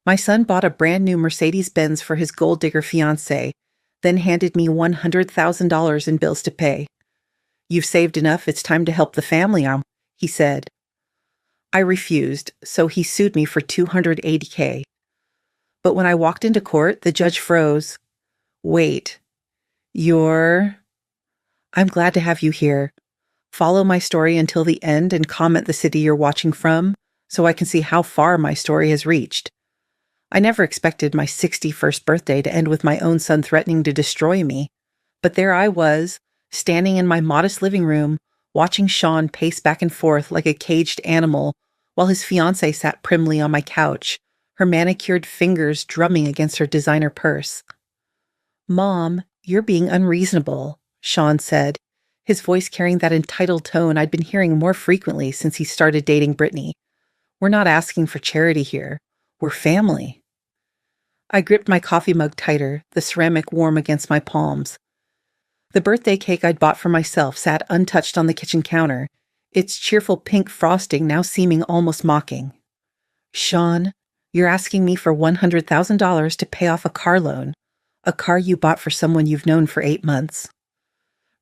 My son bought a brand new Mercedes Benz for his gold digger fiancée, then handed me $100,000 in bills to pay. "You've saved enough, it's time to help the family out," he said. I refused, so he sued me for $280K. But when I walked into court, the judge froze. "Wait, you're... I'm glad to have you here. Follow my story until the end and comment the city you're watching from so I can see how far my story has reached." I never expected my 61st birthday to end with my own son threatening to destroy me. But there I was, standing in my modest living room, watching Sean pace back and forth like a caged animal while his fiancée sat primly on my couch, her manicured fingers drumming against her designer purse. "Mom, you're being unreasonable," Sean said, his voice carrying that entitled tone I'd been hearing more frequently since he started dating Brittany. "We're not asking for charity here. We're family." I gripped my coffee mug tighter, the ceramic warm against my palms. The birthday cake I'd bought for myself sat untouched on the kitchen counter, its cheerful pink frosting now seeming almost mocking. "Sean, you're asking me for $100,000 to pay off a car loan, a car you bought for someone you've known for 8 months.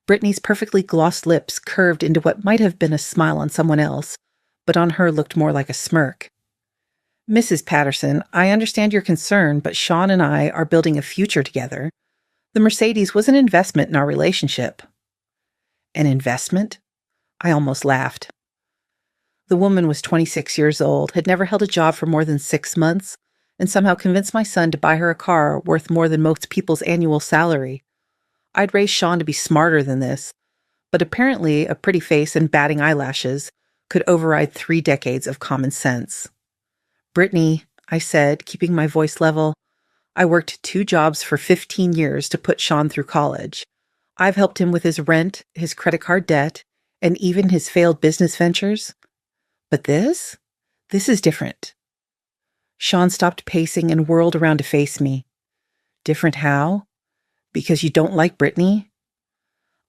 Brittany's perfectly glossed lips curved into what might have been a smile on someone else, but on her looked more like a smirk. "Mrs. Patterson, I understand your concern, but Sean and I are building a future together. The Mercedes was an investment in our relationship." "An investment?" I almost laughed. The woman was 26 years old, had never held a job for more than 6 months, and somehow convinced my son to buy her a car worth more than most people's annual salary. I'd raised Sean to be smarter than this, but apparently a pretty face and batting eyelashes could override 3 decades of common sense. "Brittany," I said, keeping my voice level, "I worked 2 jobs for 15 years to put Sean through college. I've helped him with his rent, his credit card debt, and even his failed business ventures. But this is different." Sean stopped pacing and whirled around to face me. "Different how? Because you don't like Brittany?"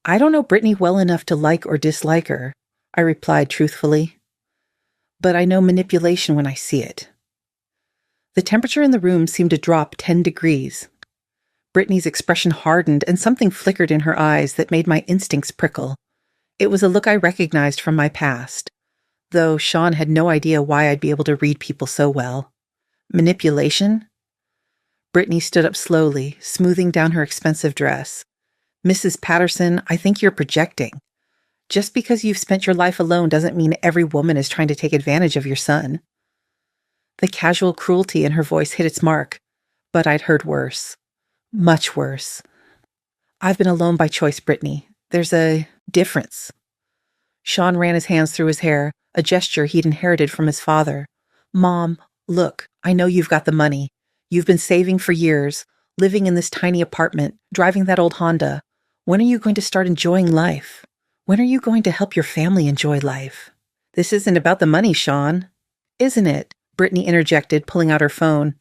"I don't know Brittany well enough to like or dislike her," I replied truthfully. "But I know manipulation when I see it." The temperature in the room seemed to drop 10 degrees. Brittany's expression hardened and something flickered in her eyes that made my instincts prickle. It was a look I recognized from my past, though Sean had no idea why I'd be able to read people so well. Manipulation? Brittany stood up slowly, smoothing down her expensive dress. "Mrs. Patterson, I think you're projecting. Just because you've spent your life alone doesn't mean every woman is trying to take advantage of your son." The casual cruelty in her voice hit its mark, but I'd heard worse. Much worse. "I've been alone by choice, Brittany. There's a difference." Sean ran his hands through his hair, a gesture he'd inherited from his father. "Mom, look, I know you've got the money. You've been saving for years, living in this tiny apartment, driving that old Honda. When are you going to start enjoying life? When are you going to help your family enjoy life?" "This isn't about the money, Sean." "Isn't it?" Brittany interjected, pulling out her phone.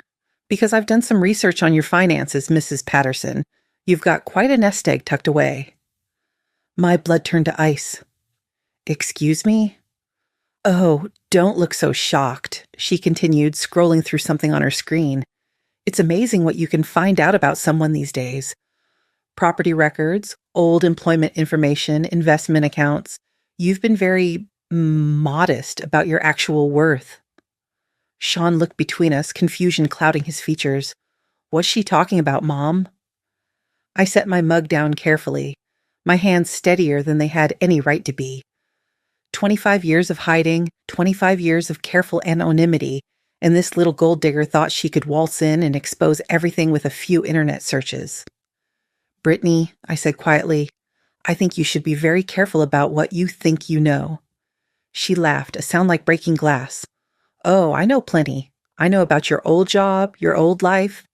"Because I've done some research on your finances, Mrs. Patterson. You've got quite a nest egg tucked away." My blood turned to ice. "Excuse me?" "Oh, don't look so shocked," she continued, scrolling through something on her screen. "It's amazing what you can find out about someone these days. Property records, old employment information, investment accounts. You've been very modest about your actual worth." Sean looked between us, confusion clouding his features. "What's she talking about, Mom?" I set my mug down carefully, my hands steadier than they had any right to be. 25 years of hiding, 25 years of careful anonymity, and this little gold digger thought she could waltz in and expose everything with a few internet searches. "Brittany," I said quietly, "I think you should be very careful about what you think you know." She laughed, a sound like breaking glass. "Oh, I know plenty. I know about your old job, your old life.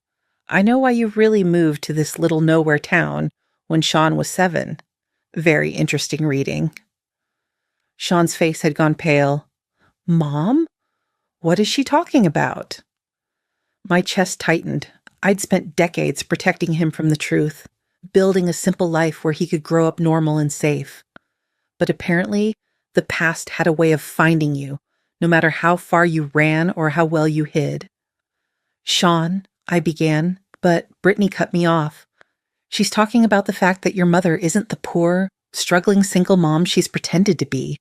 I know why you really moved to this little nowhere town when Sean was 7. Very interesting reading." Sean's face had gone pale. "Mom? What is she talking about?" My chest tightened. I'd spent decades protecting him from the truth, building a simple life where he could grow up normal and safe. But apparently, the past had a way of finding you, no matter how far you ran or how well you hid. Sean, I began, but Brittany cut me off. She's talking about the fact that your mother isn't the poor, struggling single mom she's pretended to be,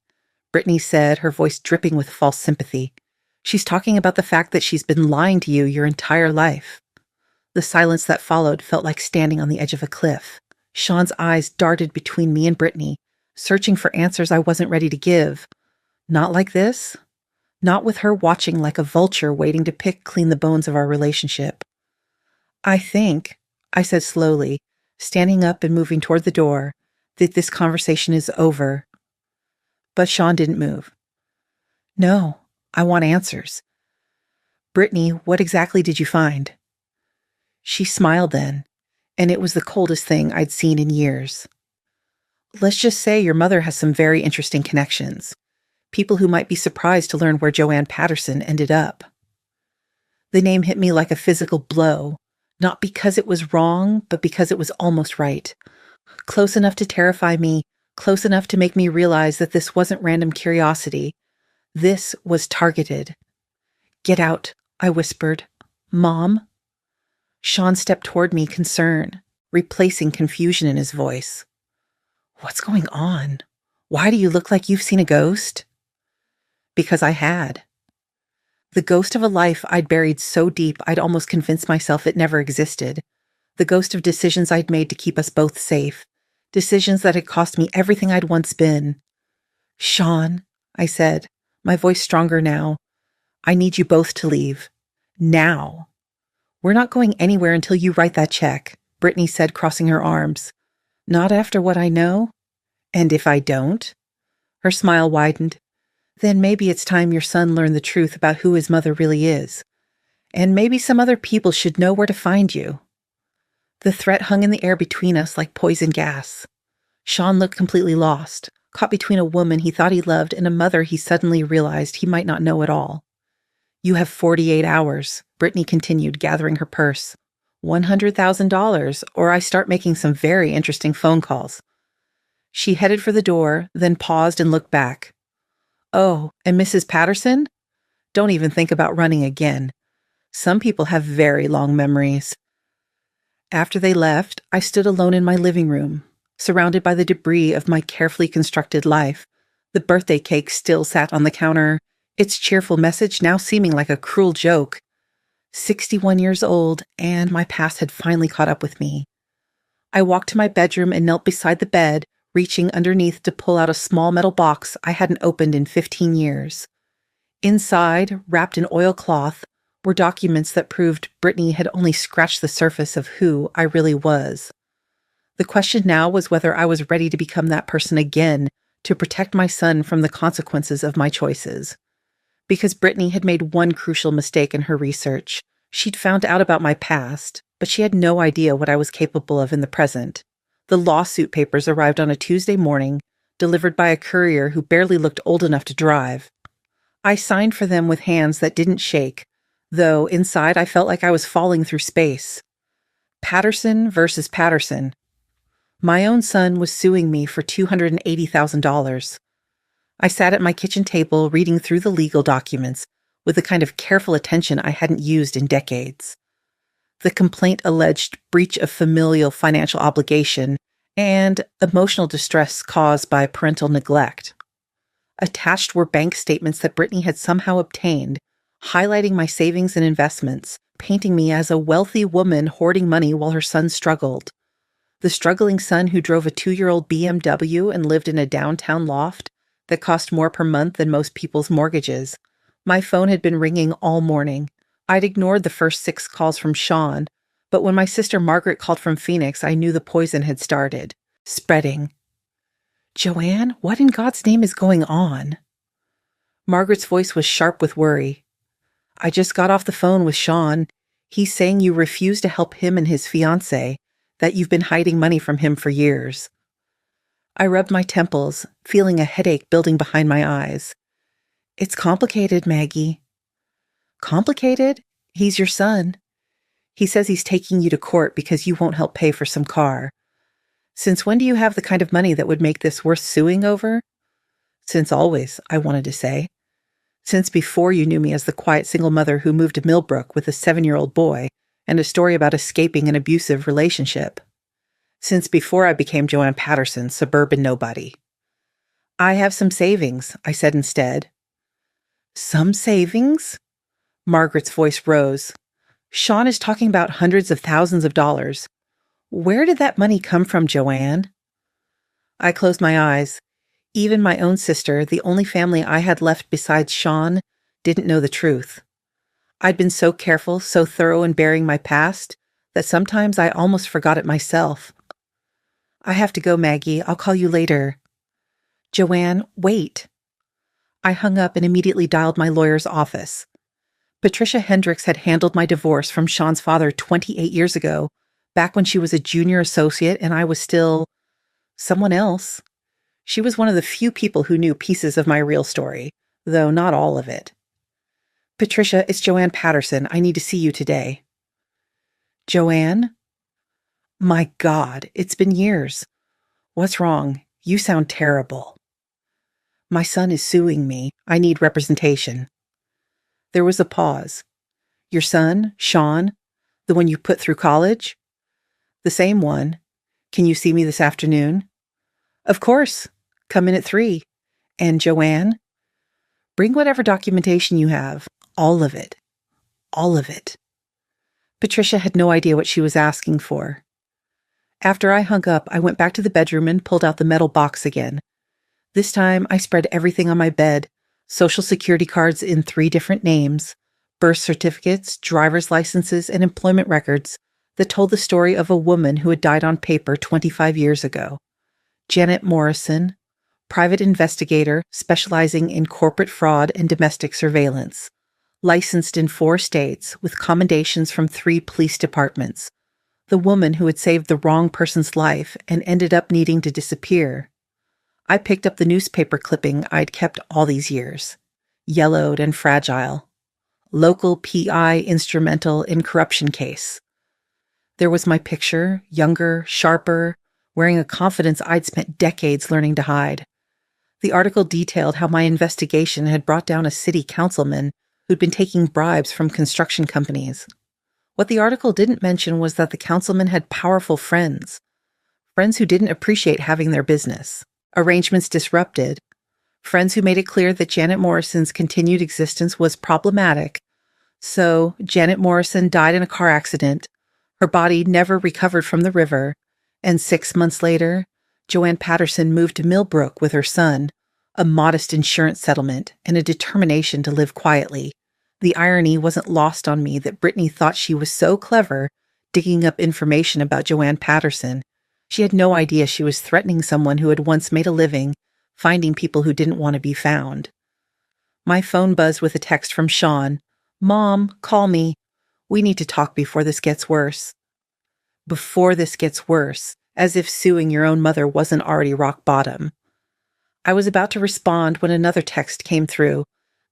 Brittany said, her voice dripping with false sympathy. She's talking about the fact that she's been lying to you your entire life. The silence that followed felt like standing on the edge of a cliff. Sean's eyes darted between me and Brittany, searching for answers I wasn't ready to give. Not like this. Not with her watching like a vulture waiting to pick clean the bones of our relationship. I think, I said slowly, standing up and moving toward the door, that this conversation is over. But Sean didn't move. No, I want answers. Brittany, what exactly did you find? She smiled then, and it was the coldest thing I'd seen in years. Let's just say your mother has some very interesting connections. People who might be surprised to learn where Joanne Patterson ended up. The name hit me like a physical blow, not because it was wrong, but because it was almost right. Close enough to terrify me, close enough to make me realize that this wasn't random curiosity. This was targeted. Get out, I whispered. Mom? Sean stepped toward me, concern, replacing confusion in his voice. What's going on? Why do you look like you've seen a ghost? Because I had. The ghost of a life I'd buried so deep I'd almost convinced myself it never existed. The ghost of decisions I'd made to keep us both safe. Decisions that had cost me everything I'd once been. Sean, I said, my voice stronger now. I need you both to leave. Now. We're not going anywhere until you write that check, Brittany said, crossing her arms. Not after what I know? And if I don't? Her smile widened. Then maybe it's time your son learned the truth about who his mother really is. And maybe some other people should know where to find you. The threat hung in the air between us like poison gas. Sean looked completely lost, caught between a woman he thought he loved and a mother he suddenly realized he might not know at all. You have 48 hours, Brittany continued, gathering her purse. $100,000, or I start making some very interesting phone calls. She headed for the door, then paused and looked back. Oh, and Mrs. Patterson? Don't even think about running again. Some people have very long memories. After they left, I stood alone in my living room, surrounded by the debris of my carefully constructed life. The birthday cake still sat on the counter, its cheerful message now seeming like a cruel joke. 61 years old, and my past had finally caught up with me. I walked to my bedroom and knelt beside the bed, reaching underneath to pull out a small metal box I hadn't opened in 15 years. Inside, wrapped in oilcloth, were documents that proved Brittany had only scratched the surface of who I really was. The question now was whether I was ready to become that person again to protect my son from the consequences of my choices. Because Brittany had made one crucial mistake in her research. She'd found out about my past, but she had no idea what I was capable of in the present. The lawsuit papers arrived on a Tuesday morning, delivered by a courier who barely looked old enough to drive. I signed for them with hands that didn't shake, though inside I felt like I was falling through space. Patterson versus Patterson. My own son was suing me for $280,000. I sat at my kitchen table reading through the legal documents with the kind of careful attention I hadn't used in decades. The complaint alleged breach of familial financial obligation and emotional distress caused by parental neglect. Attached were bank statements that Brittany had somehow obtained, highlighting my savings and investments, painting me as a wealthy woman hoarding money while her son struggled. The struggling son who drove a 2-year-old BMW and lived in a downtown loft that cost more per month than most people's mortgages. My phone had been ringing all morning. I'd ignored the first 6 calls from Sean, but when my sister Margaret called from Phoenix, I knew the poison had started, spreading. Joanne, what in God's name is going on? Margaret's voice was sharp with worry. I just got off the phone with Sean. He's saying you refuse to help him and his fiancée, that you've been hiding money from him for years. I rubbed my temples, feeling a headache building behind my eyes. It's complicated, Maggie. Complicated? He's your son. He says he's taking you to court because you won't help pay for some car. Since when do you have the kind of money that would make this worth suing over? Since always, I wanted to say. Since before you knew me as the quiet single mother who moved to Millbrook with a 7-year-old boy and a story about escaping an abusive relationship. Since before I became Joanne Patterson, suburban nobody. I have some savings, I said instead. Some savings? Margaret's voice rose. Sean is talking about hundreds of thousands of dollars. Where did that money come from, Joanne? I closed my eyes. Even my own sister, the only family I had left besides Sean, didn't know the truth. I'd been so careful, so thorough in burying my past, that sometimes I almost forgot it myself. I have to go, Maggie. I'll call you later. Joanne, wait. I hung up and immediately dialed my lawyer's office. Patricia Hendricks had handled my divorce from Sean's father 28 years ago, back when she was a junior associate and I was still someone else. She was one of the few people who knew pieces of my real story, though not all of it. Patricia, it's Joanne Patterson. I need to see you today. Joanne? My God, it's been years. What's wrong? You sound terrible. My son is suing me. I need representation. There was a pause. Your son, Sean, the one you put through college? The same one. Can you see me this afternoon? Of course. Come in at 3. And Joanne? Bring whatever documentation you have. All of it. All of it. Patricia had no idea what she was asking for. After I hung up, I went back to the bedroom and pulled out the metal box again. This time, I spread everything on my bed, Social Security cards in 3 different names, birth certificates, driver's licenses, and employment records that told the story of a woman who had died on paper 25 years ago. Janet Morrison, private investigator specializing in corporate fraud and domestic surveillance, licensed in 4 states with commendations from 3 police departments. The woman who had saved the wrong person's life and ended up needing to disappear. I picked up the newspaper clipping I'd kept all these years, yellowed and fragile. Local PI instrumental in corruption case. There was my picture, younger, sharper, wearing a confidence I'd spent decades learning to hide. The article detailed how my investigation had brought down a city councilman who'd been taking bribes from construction companies. What the article didn't mention was that the councilman had powerful friends who didn't appreciate having their business. Arrangements disrupted, friends who made it clear that Janet Morrison's continued existence was problematic. So, Janet Morrison died in a car accident, her body never recovered from the river, and 6 months later, Joanne Patterson moved to Millbrook with her son, a modest insurance settlement, and a determination to live quietly. The irony wasn't lost on me that Brittany thought she was so clever digging up information about Joanne Patterson. She had no idea she was threatening someone who had once made a living finding people who didn't want to be found. My phone buzzed with a text from Sean. Mom, call me. We need to talk before this gets worse. Before this gets worse, as if suing your own mother wasn't already rock bottom. I was about to respond when another text came through,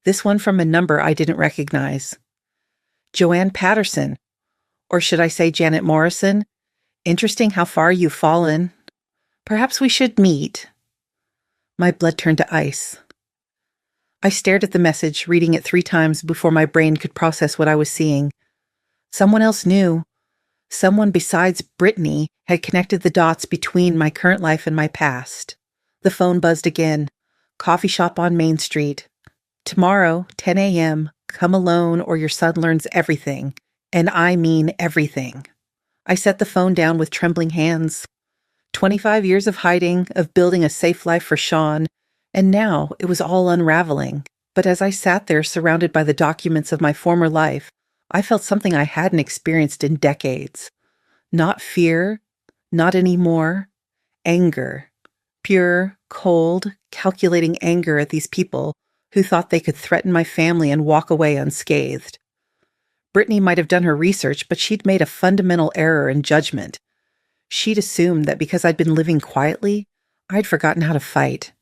this one from a number I didn't recognize. Joanne Patterson, or should I say Janet Morrison? Interesting how far you've fallen. Perhaps we should meet. My blood turned to ice. I stared at the message, reading it 3 times before my brain could process what I was seeing. Someone else knew. Someone besides Brittany had connected the dots between my current life and my past. The phone buzzed again. Coffee shop on Main Street. Tomorrow, 10 a.m., come alone or your son learns everything. And I mean everything. I set the phone down with trembling hands. 25 years of hiding, of building a safe life for Sean, and now it was all unraveling. But as I sat there surrounded by the documents of my former life, I felt something I hadn't experienced in decades. Not fear, not anymore. Anger. Pure, cold, calculating anger at these people who thought they could threaten my family and walk away unscathed. Brittany might have done her research, but she'd made a fundamental error in judgment. She'd assumed that because I'd been living quietly, I'd forgotten how to fight.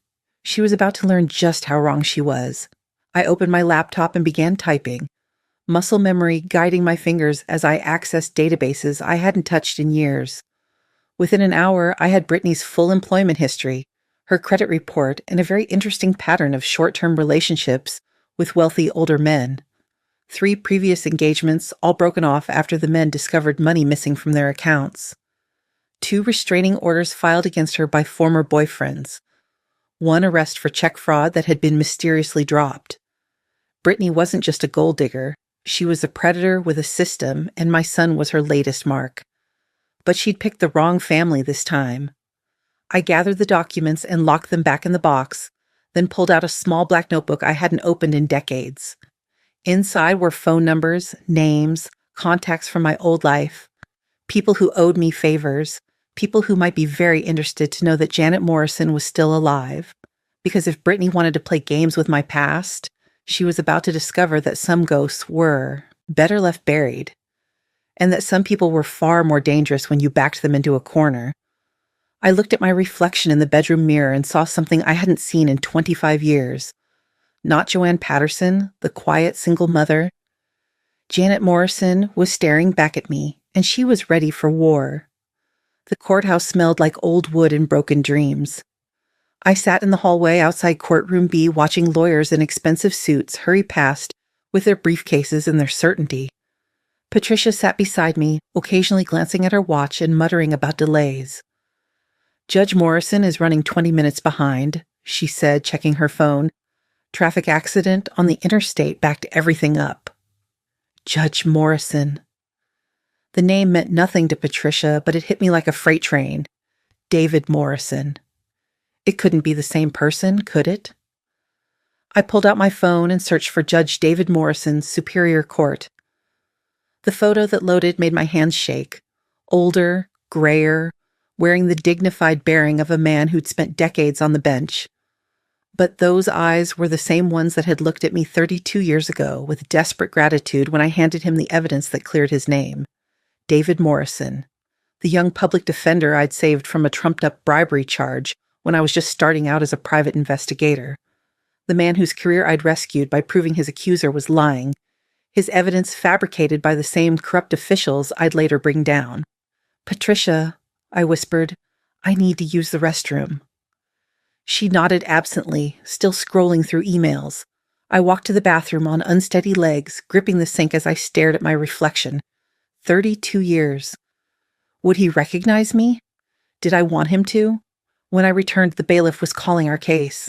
She was about to learn just how wrong she was. I opened my laptop and began typing, muscle memory guiding my fingers as I accessed databases I hadn't touched in years. Within an hour, I had Brittany's full employment history, her credit report, and a very interesting pattern of short-term relationships with wealthy older men. 3 previous engagements, all broken off after the men discovered money missing from their accounts. 2 restraining orders filed against her by former boyfriends. 1 arrest for check fraud that had been mysteriously dropped. Brittany wasn't just a gold digger. She was a predator with a system, and my son was her latest mark. But she'd picked the wrong family this time. I gathered the documents and locked them back in the box, then pulled out a small black notebook I hadn't opened in decades. Inside were phone numbers, names, contacts from my old life, people who owed me favors, people who might be very interested to know that Janet Morrison was still alive. Because if Brittany wanted to play games with my past, she was about to discover that some ghosts were better left buried, and that some people were far more dangerous when you backed them into a corner. I looked at my reflection in the bedroom mirror and saw something I hadn't seen in 25 years. Not Joanne Patterson, the quiet single mother. Janet Morrison was staring back at me, and she was ready for war. The courthouse smelled like old wood and broken dreams. I sat in the hallway outside Courtroom B watching lawyers in expensive suits hurry past with their briefcases and their certainty. Patricia sat beside me, occasionally glancing at her watch and muttering about delays. Judge Morrison is running 20 minutes behind, she said, checking her phone. Traffic accident on the interstate backed everything up. Judge Morrison. The name meant nothing to Patricia, but it hit me like a freight train. David Morrison. It couldn't be the same person, could it? I pulled out my phone and searched for Judge David Morrison's Superior Court. The photo that loaded made my hands shake. Older, grayer, wearing the dignified bearing of a man who'd spent decades on the bench. But those eyes were the same ones that had looked at me 32 years ago with desperate gratitude when I handed him the evidence that cleared his name. David Morrison, the young public defender I'd saved from a trumped-up bribery charge when I was just starting out as a private investigator. The man whose career I'd rescued by proving his accuser was lying, his evidence fabricated by the same corrupt officials I'd later bring down. Patricia, I whispered, I need to use the restroom. She nodded absently, still scrolling through emails. I walked to the bathroom on unsteady legs, gripping the sink as I stared at my reflection. 32 years. Would he recognize me? Did I want him to? When I returned, the bailiff was calling our case.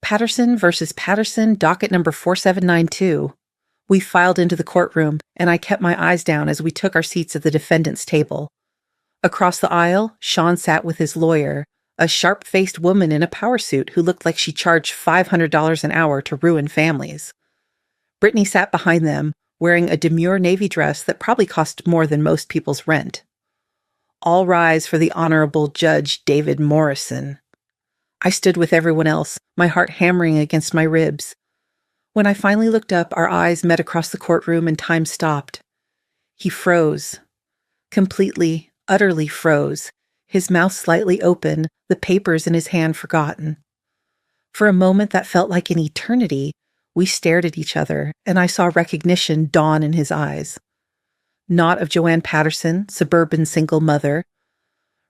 Patterson versus Patterson, docket number 4792. We filed into the courtroom, and I kept my eyes down as we took our seats at the defendant's table. Across the aisle, Sean sat with his lawyer, a sharp-faced woman in a power suit who looked like she charged $500 an hour to ruin families. Brittany sat behind them, wearing a demure navy dress that probably cost more than most people's rent. All rise for the Honorable Judge David Morrison. I stood with everyone else, my heart hammering against my ribs. When I finally looked up, our eyes met across the courtroom and time stopped. He froze. Completely, utterly froze, his mouth slightly open, the papers in his hand forgotten. For a moment that felt like an eternity, we stared at each other, and I saw recognition dawn in his eyes. Not of Joanne Patterson, suburban single mother.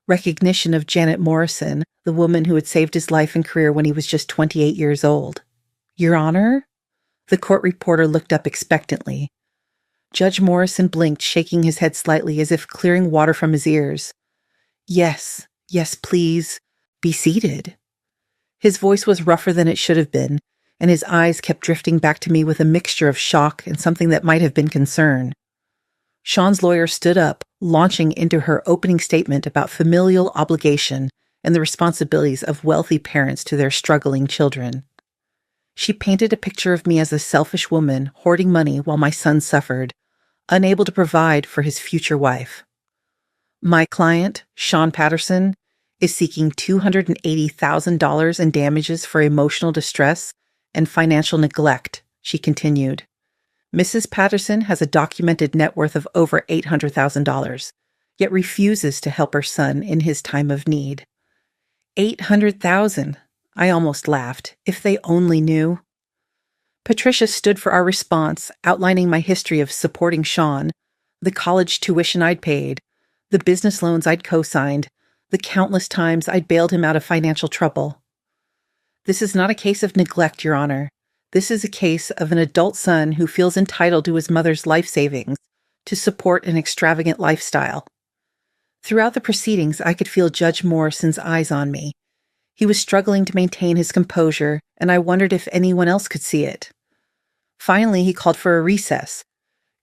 Recognition of Janet Morrison, the woman who had saved his life and career when he was just 28 years old. Your Honor? The court reporter looked up expectantly. Judge Morrison blinked, shaking his head slightly as if clearing water from his ears. Yes, please. Be seated. His voice was rougher than it should have been, and his eyes kept drifting back to me with a mixture of shock and something that might have been concern. Sean's lawyer stood up, launching into her opening statement about familial obligation and the responsibilities of wealthy parents to their struggling children. She painted a picture of me as a selfish woman hoarding money while my son suffered, unable to provide for his future wife. My client, Sean Patterson, is seeking $280,000 in damages for emotional distress and financial neglect, she continued. Mrs. Patterson has a documented net worth of over $800,000, yet refuses to help her son in his time of need. $800,000, I almost laughed. If they only knew. Patricia stood for our response, outlining my history of supporting Sean, the college tuition I'd paid, the business loans I'd co-signed, the countless times I'd bailed him out of financial trouble. This is not a case of neglect, Your Honor. This is a case of an adult son who feels entitled to his mother's life savings to support an extravagant lifestyle. Throughout the proceedings, I could feel Judge Morrison's eyes on me. He was struggling to maintain his composure, and I wondered if anyone else could see it. Finally, he called for a recess.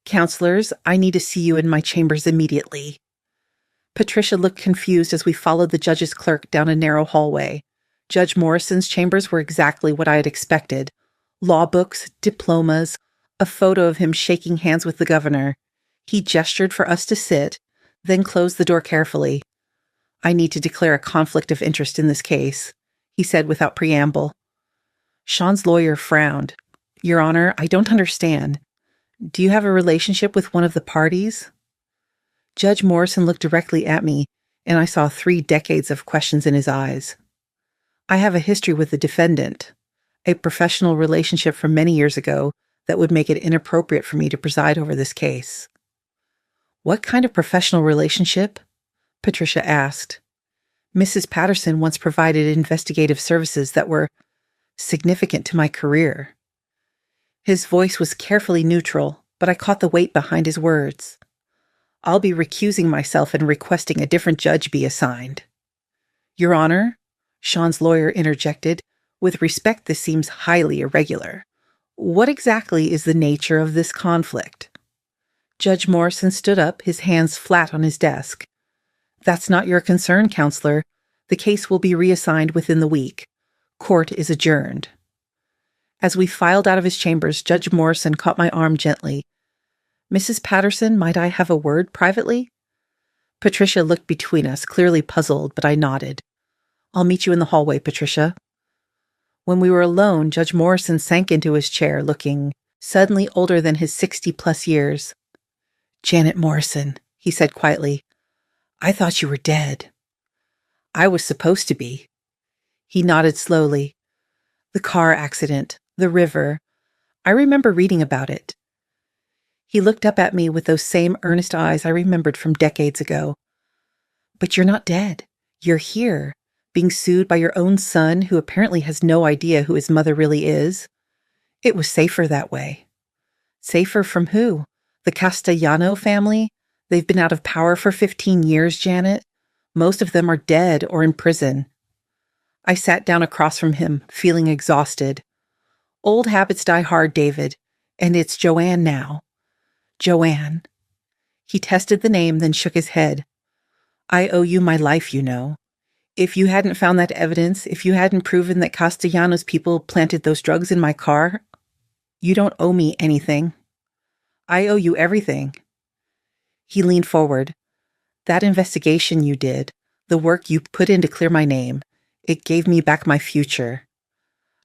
"Counselors, I need to see you in my chambers immediately." Patricia looked confused as we followed the judge's clerk down a narrow hallway. Judge Morrison's chambers were exactly what I had expected. Law books, diplomas, a photo of him shaking hands with the governor. He gestured for us to sit, then closed the door carefully. "I need to declare a conflict of interest in this case," he said without preamble. Sean's lawyer frowned. "Your Honor, I don't understand. Do you have a relationship with one of the parties?" Judge Morrison looked directly at me, and I saw 3 decades of questions in his eyes. "I have a history with the defendant, a professional relationship from many years ago that would make it inappropriate for me to preside over this case." "What kind of professional relationship?" Patricia asked. "Mrs. Patterson once provided investigative services that were significant to my career." His voice was carefully neutral, but I caught the weight behind his words. "I'll be recusing myself and requesting a different judge be assigned." "Your Honor," Sean's lawyer interjected, "with respect, this seems highly irregular. What exactly is the nature of this conflict?" Judge Morrison stood up, his hands flat on his desk. "That's not your concern, Counselor. The case will be reassigned within the week. Court is adjourned." As we filed out of his chambers, Judge Morrison caught my arm gently. "Mrs. Patterson, might I have a word privately?" Patricia looked between us, clearly puzzled, but I nodded. "I'll meet you in the hallway, Patricia." When we were alone, Judge Morrison sank into his chair, looking suddenly older than his 60-plus years. "Janet Morrison," he said quietly, "I thought you were dead." "I was supposed to be." He nodded slowly. "The car accident, the river. I remember reading about it." He looked up at me with those same earnest eyes I remembered from decades ago. "But you're not dead. You're here, being sued by your own son who apparently has no idea who his mother really is. It was safer that way." "Safer from who? The Castellano family? They've been out of power for 15 years, Janet. Most of them are dead or in prison." I sat down across from him, feeling exhausted. "Old habits die hard, David, and it's Joanne now." "Joanne." He tested the name, then shook his head. "I owe you my life, you know. If you hadn't found that evidence, if you hadn't proven that Castellanos people planted those drugs in my car, you don't owe me anything. I owe you everything." He leaned forward. "That investigation you did, the work you put in to clear my name, it gave me back my future.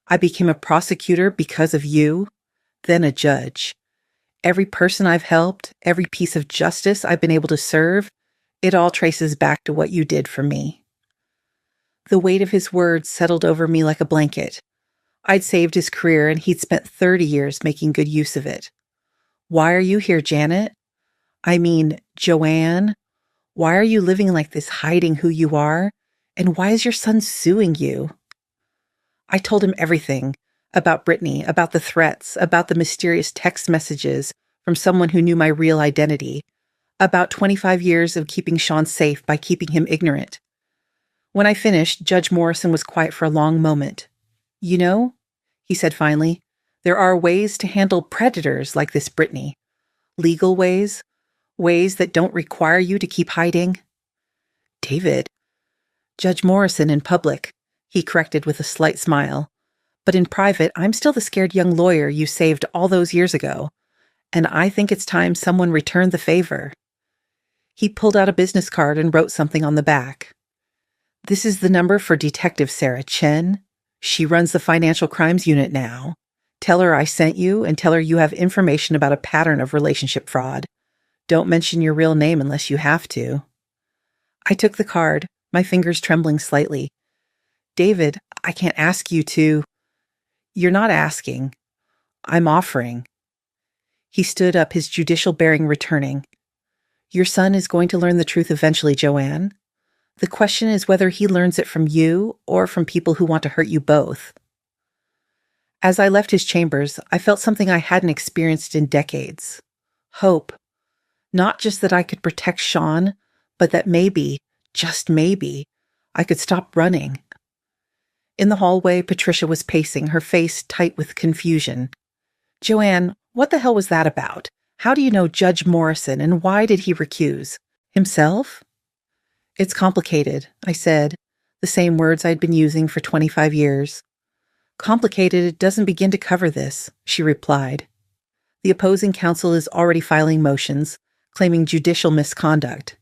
I became a prosecutor because of you, then a judge. Every person I've helped, every piece of justice I've been able to serve, it all traces back to what you did for me." The weight of his words settled over me like a blanket. I'd saved his career, and he'd spent 30 years making good use of it. "Why are you here, Janet? I mean, Joanne? Why are you living like this, hiding who you are? And why is your son suing you?" I told him everything about Brittany, about the threats, about the mysterious text messages from someone who knew my real identity, about 25 years of keeping Sean safe by keeping him ignorant. When I finished, Judge Morrison was quiet for a long moment. "You know," he said finally, "there are ways to handle predators like this Brittany. Legal ways, ways that don't require you to keep hiding." "David." "Judge Morrison in public," he corrected with a slight smile. "But in private, I'm still the scared young lawyer you saved all those years ago, and I think it's time someone returned the favor." He pulled out a business card and wrote something on the back. "This is the number for Detective Sarah Chen. She runs the Financial Crimes Unit now. Tell her I sent you and tell her you have information about a pattern of relationship fraud. Don't mention your real name unless you have to." I took the card, my fingers trembling slightly. "David, I can't ask you to." "You're not asking. I'm offering." He stood up, his judicial bearing returning. "Your son is going to learn the truth eventually, Joanne. The question is whether he learns it from you or from people who want to hurt you both." As I left his chambers, I felt something I hadn't experienced in decades. Hope. Not just that I could protect Sean, but that maybe, just maybe, I could stop running. In the hallway, Patricia was pacing, her face tight with confusion. "Joanne, what the hell was that about? How do you know Judge Morrison, and why did he recuse? Himself?" "It's complicated," I said, the same words I'd been using for 25 years. "Complicated doesn't begin to cover this," she replied. "The opposing counsel is already filing motions, claiming judicial misconduct.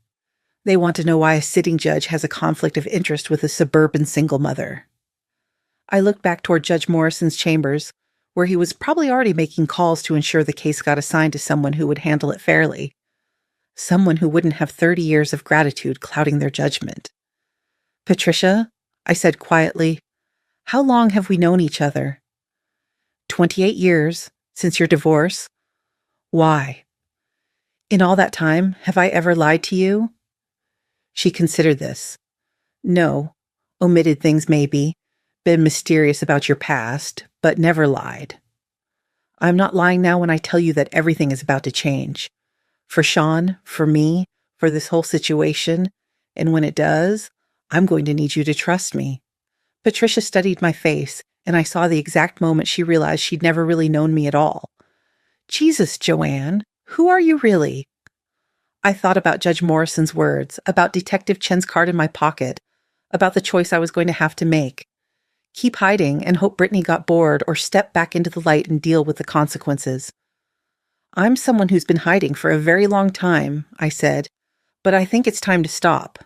They want to know why a sitting judge has a conflict of interest with a suburban single mother." I looked back toward Judge Morrison's chambers, where he was probably already making calls to ensure the case got assigned to someone who would handle it fairly. Someone who wouldn't have 30 years of gratitude clouding their judgment. "Patricia," I said quietly, "how long have we known each other?" 28 years, since your divorce." "Why?" "In all that time, have I ever lied to you?" She considered this. "No. Omitted things maybe. Been mysterious about your past, but never lied. I'm not lying now when I tell you that everything is about to change. For Sean, for me, for this whole situation, and when it does, I'm going to need you to trust me." Patricia studied my face, and I saw the exact moment she realized she'd never really known me at all. "Jesus, Joanne, who are you really?" I thought about Judge Morrison's words, about Detective Chen's card in my pocket, about the choice I was going to have to make. Keep hiding and hope Brittany got bored, or step back into the light and deal with the consequences. "I'm someone who's been hiding for a very long time," I said, "but I think it's time to stop."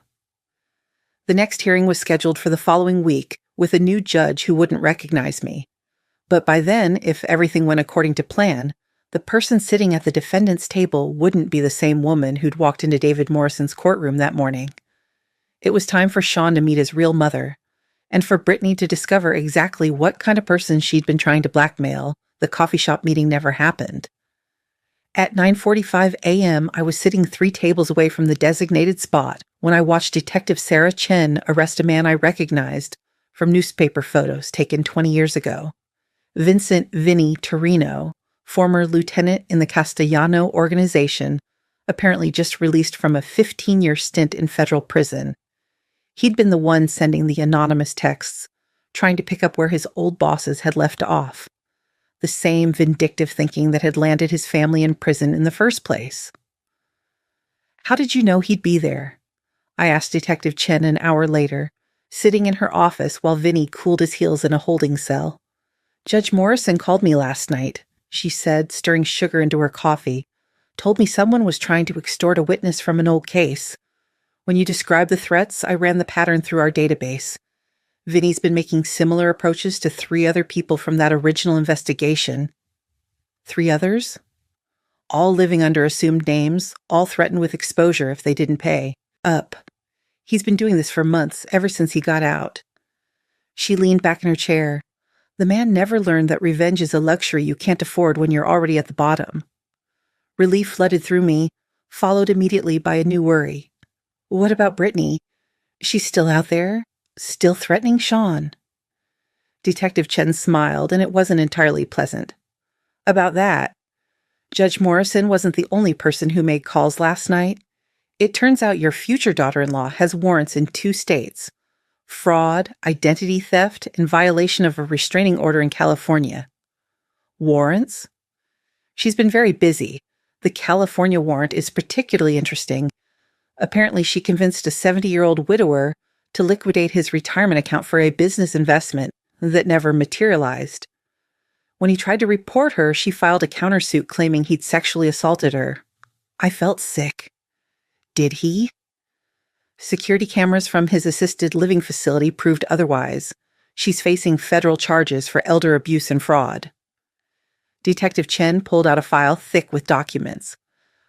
The next hearing was scheduled for the following week, with a new judge who wouldn't recognize me. But by then, if everything went according to plan, the person sitting at the defendant's table wouldn't be the same woman who'd walked into David Morrison's courtroom that morning. It was time for Sean to meet his real mother, and for Brittany to discover exactly what kind of person she'd been trying to blackmail. The coffee shop meeting never happened. At 9:45 a.m., I was sitting 3 tables away from the designated spot when I watched Detective Sarah Chen arrest a man I recognized from newspaper photos taken 20 years ago. Vincent "Vinny" Torino, former lieutenant in the Castellano organization, apparently just released from a 15-year stint in federal prison. He'd been the one sending the anonymous texts, trying to pick up where his old bosses had left off. The same vindictive thinking that had landed his family in prison in the first place. "How did you know he'd be there?" I asked Detective Chen an hour later, sitting in her office while Vinny cooled his heels in a holding cell. "Judge Morrison called me last night," she said, stirring sugar into her coffee. "Told me someone was trying to extort a witness from an old case. When you described the threats, I ran the pattern through our database. Vinny's been making similar approaches to 3 other people from that original investigation." 3 others? All living under assumed names, all threatened with exposure if they didn't pay up. He's been doing this for months, ever since he got out. She leaned back in her chair. The man never learned that revenge is a luxury you can't afford when you're already at the bottom. Relief flooded through me, followed immediately by a new worry. What about Brittany? She's still out there? Still threatening Sean? Detective Chen smiled, and it wasn't entirely pleasant. "About that, Judge Morrison wasn't the only person who made calls last night. It turns out your future daughter-in-law has warrants in 2 states: fraud, identity theft, and violation of a restraining order in California." "Warrants?" "She's been very busy. The California warrant is particularly interesting. Apparently, she convinced a 70-year-old widower to liquidate his retirement account for a business investment that never materialized. When he tried to report her, she filed a countersuit claiming he'd sexually assaulted her. I felt sick. Did he? Security cameras from his assisted living facility proved otherwise. She's facing federal charges for elder abuse and fraud." Detective Chen pulled out a file thick with documents.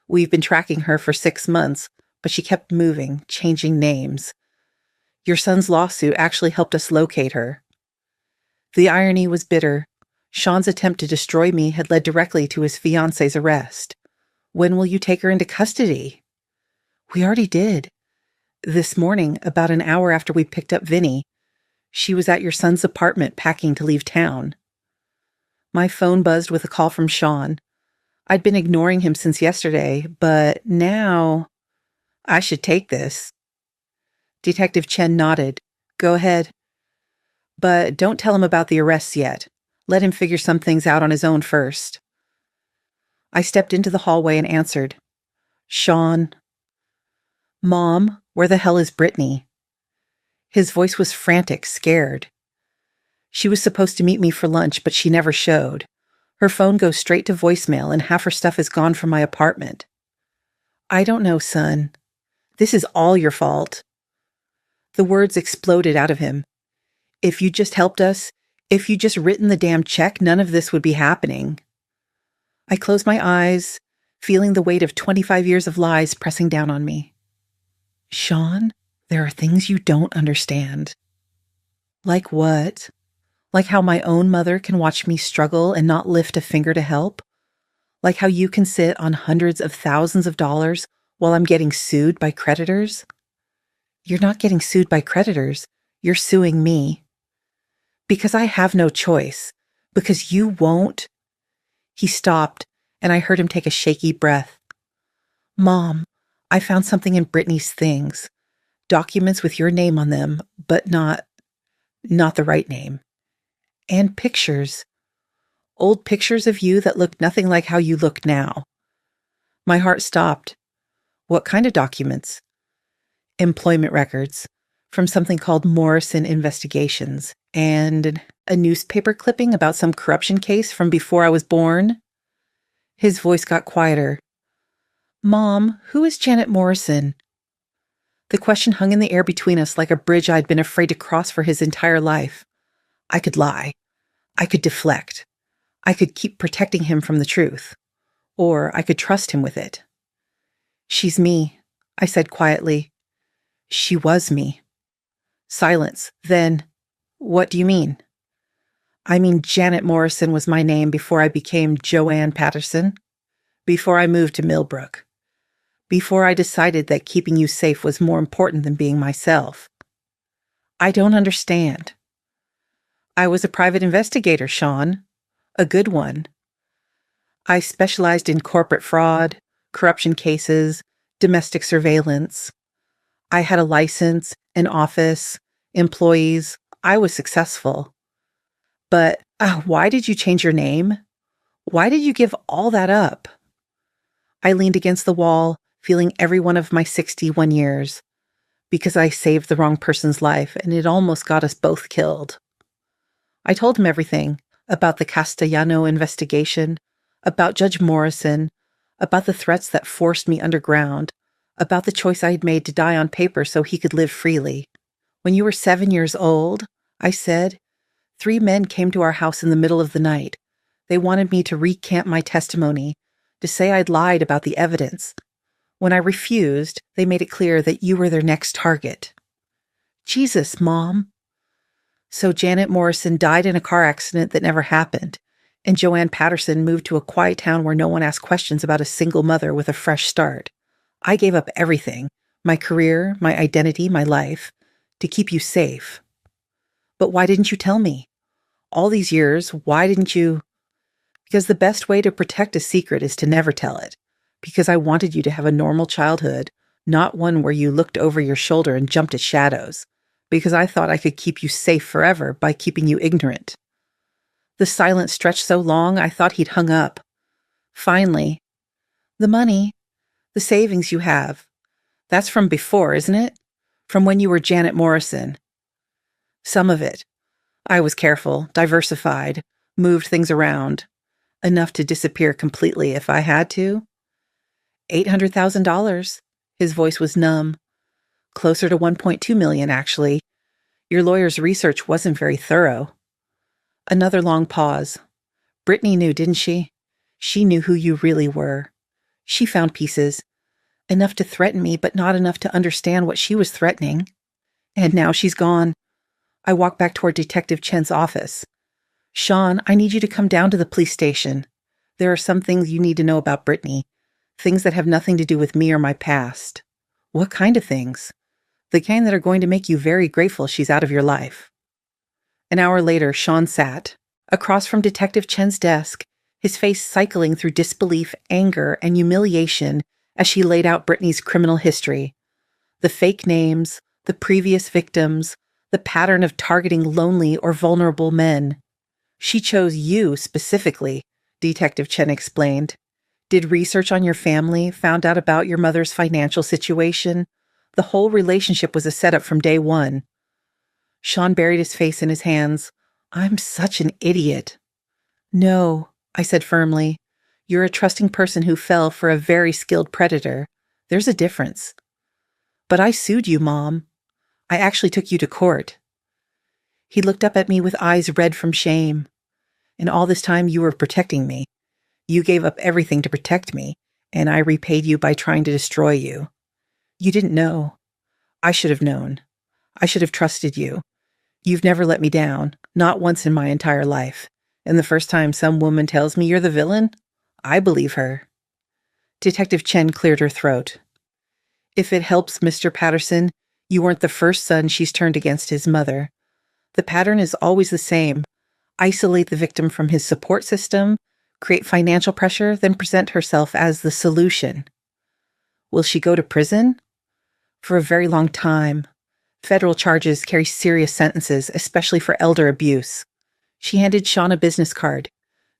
"We've been tracking her for 6 months, but she kept moving, changing names. Your son's lawsuit actually helped us locate her." The irony was bitter. Sean's attempt to destroy me had led directly to his fiancée's arrest. "When will you take her into custody?" "We already did. This morning, about an hour after we picked up Vinny. She was at your son's apartment packing to leave town." My phone buzzed with a call from Sean. I'd been ignoring him since yesterday, but now I should take this. Detective Chen nodded. Go ahead. But don't tell him about the arrests yet. Let him figure some things out on his own first. I stepped into the hallway and answered. Sean. Mom, where the hell is Brittany? His voice was frantic, scared. She was supposed to meet me for lunch, but she never showed. Her phone goes straight to voicemail, and half her stuff is gone from my apartment. I don't know, son. This is all your fault. The words exploded out of him. If you just helped us, if you just written the damn check, none of this would be happening. I closed my eyes, feeling the weight of 25 years of lies pressing down on me. Sean, there are things you don't understand. Like what? Like how my own mother can watch me struggle and not lift a finger to help? Like how you can sit on hundreds of thousands of dollars while I'm getting sued by creditors? You're not getting sued by creditors. You're suing me. Because I have no choice. Because you won't. He stopped, and I heard him take a shaky breath. Mom, I found something in Brittany's things. Documents with your name on them, but not the right name. And pictures. Old pictures of you that looked nothing like how you look now. My heart stopped. What kind of documents? Employment records from something called Morrison Investigations and a newspaper clipping about some corruption case from before I was born. His voice got quieter. Mom, who is Janet Morrison? The question hung in the air between us like a bridge I'd been afraid to cross for his entire life. I could lie. I could deflect. I could keep protecting him from the truth. Or I could trust him with it. She's me, I said quietly. She was me. Silence. Then, what do you mean? I mean, Janet Morrison was my name before I became Joanne Patterson. Before I moved to Millbrook. Before I decided that keeping you safe was more important than being myself. I don't understand. I was a private investigator, Sean. A good one. I specialized in corporate fraud, corruption cases, domestic surveillance. I had a license, an office, employees. I was successful. But why did you change your name? Why did you give all that up? I leaned against the wall, feeling every one of my 61 years, because I saved the wrong person's life, and it almost got us both killed. I told him everything about the Castellano investigation, about Judge Morrison, about the threats that forced me underground, about the choice I had made to die on paper so he could live freely. When you were 7 years old, I said, 3 men came to our house in the middle of the night. They wanted me to recant my testimony, to say I'd lied about the evidence. When I refused, they made it clear that you were their next target. Jesus, Mom. So Janet Morrison died in a car accident that never happened, and Joanne Patterson moved to a quiet town where no one asked questions about a single mother with a fresh start. I gave up everything, my career, my identity, my life, to keep you safe. But why didn't you tell me? All these years, why didn't you? Because the best way to protect a secret is to never tell it. Because I wanted you to have a normal childhood, not one where you looked over your shoulder and jumped at shadows. Because I thought I could keep you safe forever by keeping you ignorant. The silence stretched so long I thought he'd hung up. Finally, the money, the savings you have, that's from before, isn't it? From when you were Janet Morrison. Some of it. I was careful, diversified, moved things around. Enough to disappear completely if I had to. $800,000. His voice was numb. Closer to 1.2 million, actually. Your lawyer's research wasn't very thorough. Another long pause. Brittany knew, didn't she? She knew who you really were. She found pieces. Enough to threaten me, but not enough to understand what she was threatening. And now she's gone. I walked back toward Detective Chen's office. Sean, I need you to come down to the police station. There are some things you need to know about Brittany. Things that have nothing to do with me or my past. What kind of things? The kind that are going to make you very grateful she's out of your life. An hour later, Sean sat, across from Detective Chen's desk, his face cycling through disbelief, anger, and humiliation as she laid out Brittany's criminal history. The fake names, the previous victims, the pattern of targeting lonely or vulnerable men. She chose you specifically, Detective Chen explained. Did research on your family, found out about your mother's financial situation. The whole relationship was a setup from day one. Sean buried his face in his hands. I'm such an idiot. No, I said firmly. You're a trusting person who fell for a very skilled predator. There's a difference. But I sued you, Mom. I actually took you to court. He looked up at me with eyes red from shame. And all this time you were protecting me. You gave up everything to protect me, and I repaid you by trying to destroy you. You didn't know. I should have known. I should have trusted you. You've never let me down, not once in my entire life. And the first time some woman tells me you're the villain, I believe her. Detective Chen cleared her throat. If it helps, Mr. Patterson, you weren't the first son she's turned against his mother. The pattern is always the same. Isolate the victim from his support system, create financial pressure, then present herself as the solution. Will she go to prison? For a very long time. Federal charges carry serious sentences, especially for elder abuse. She handed Sean a business card.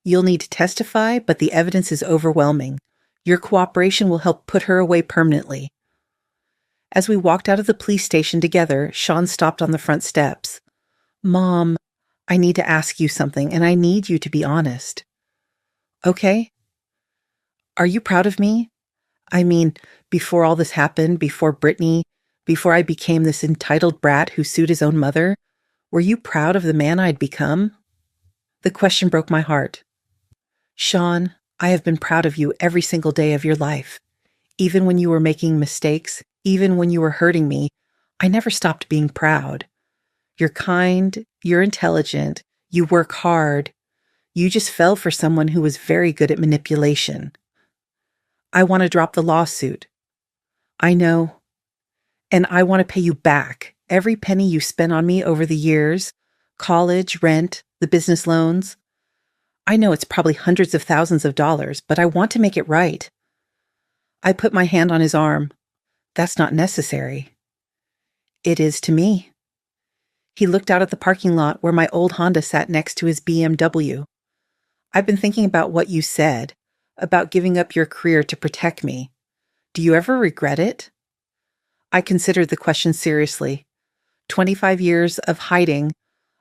You'll need to testify, but the evidence is overwhelming. Your cooperation will help put her away permanently. As we walked out of the police station together, Sean stopped on the front steps. Mom, I need to ask you something, and I need you to be honest. Okay? Are you proud of me? I mean, before all this happened, before Brittany, before I became this entitled brat who sued his own mother, were you proud of the man I'd become? The question broke my heart. Sean, I have been proud of you every single day of your life. Even when you were making mistakes, even when you were hurting me, I never stopped being proud. You're kind, you're intelligent, you work hard. You just fell for someone who was very good at manipulation. I want to drop the lawsuit. I know. And I want to pay you back every penny you spent on me over the years, college, rent, the business loans. I know it's probably hundreds of thousands of dollars, but I want to make it right. I put my hand on his arm. That's not necessary. It is to me. He looked out at the parking lot where my old Honda sat next to his BMW. I've been thinking about what you said, about giving up your career to protect me. Do you ever regret it? I considered the question seriously. 25 years of hiding,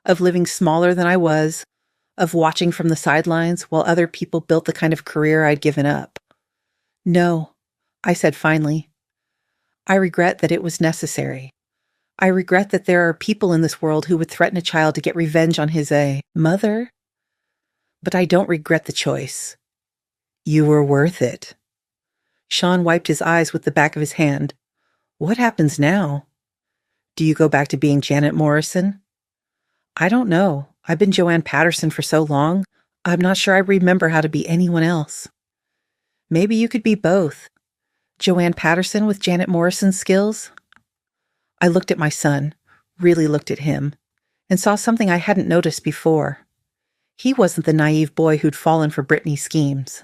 of living smaller than I was, of watching from the sidelines while other people built the kind of career I'd given up. No, I said finally. I regret that it was necessary. I regret that there are people in this world who would threaten a child to get revenge on his mother. But I don't regret the choice. You were worth it. Sean wiped his eyes with the back of his hand. What happens now? Do you go back to being Janet Morrison? I don't know. I've been Joanne Patterson for so long, I'm not sure I remember how to be anyone else. Maybe you could be both. Joanne Patterson with Janet Morrison's skills? I looked at my son, really looked at him, and saw something I hadn't noticed before. He wasn't the naive boy who'd fallen for Brittany's schemes.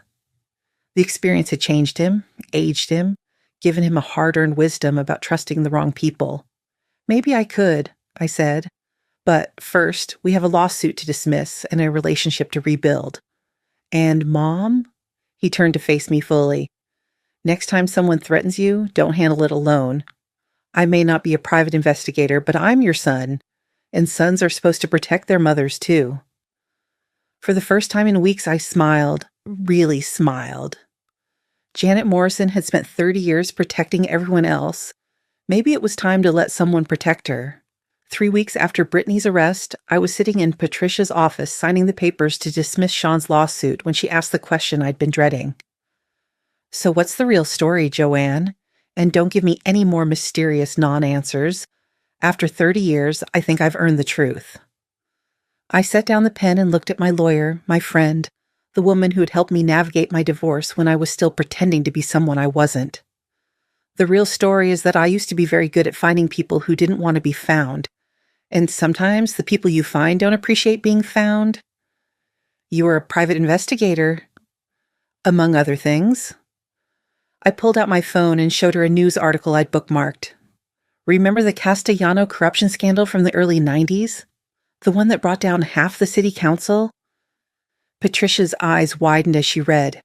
The experience had changed him, aged him, given him a hard-earned wisdom about trusting the wrong people. Maybe I could, I said. But first, we have a lawsuit to dismiss and a relationship to rebuild. And Mom? He turned to face me fully. Next time someone threatens you, don't handle it alone. I may not be a private investigator, but I'm your son. And sons are supposed to protect their mothers, too. For the first time in weeks, I smiled, really smiled. Janet Morrison had spent 30 years protecting everyone else. Maybe it was time to let someone protect her. 3 weeks after Brittany's arrest, I was sitting in Patricia's office signing the papers to dismiss Sean's lawsuit when she asked the question I'd been dreading. So what's the real story, Joanne? And don't give me any more mysterious non-answers. After 30 years, I think I've earned the truth. I set down the pen and looked at my lawyer, my friend, the woman who had helped me navigate my divorce when I was still pretending to be someone I wasn't. The real story is that I used to be very good at finding people who didn't want to be found. And sometimes the people you find don't appreciate being found. You were a private investigator, among other things. I pulled out my phone and showed her a news article I'd bookmarked. Remember the Castellano corruption scandal from the early 90s? The one that brought down half the city council? Patricia's eyes widened as she read.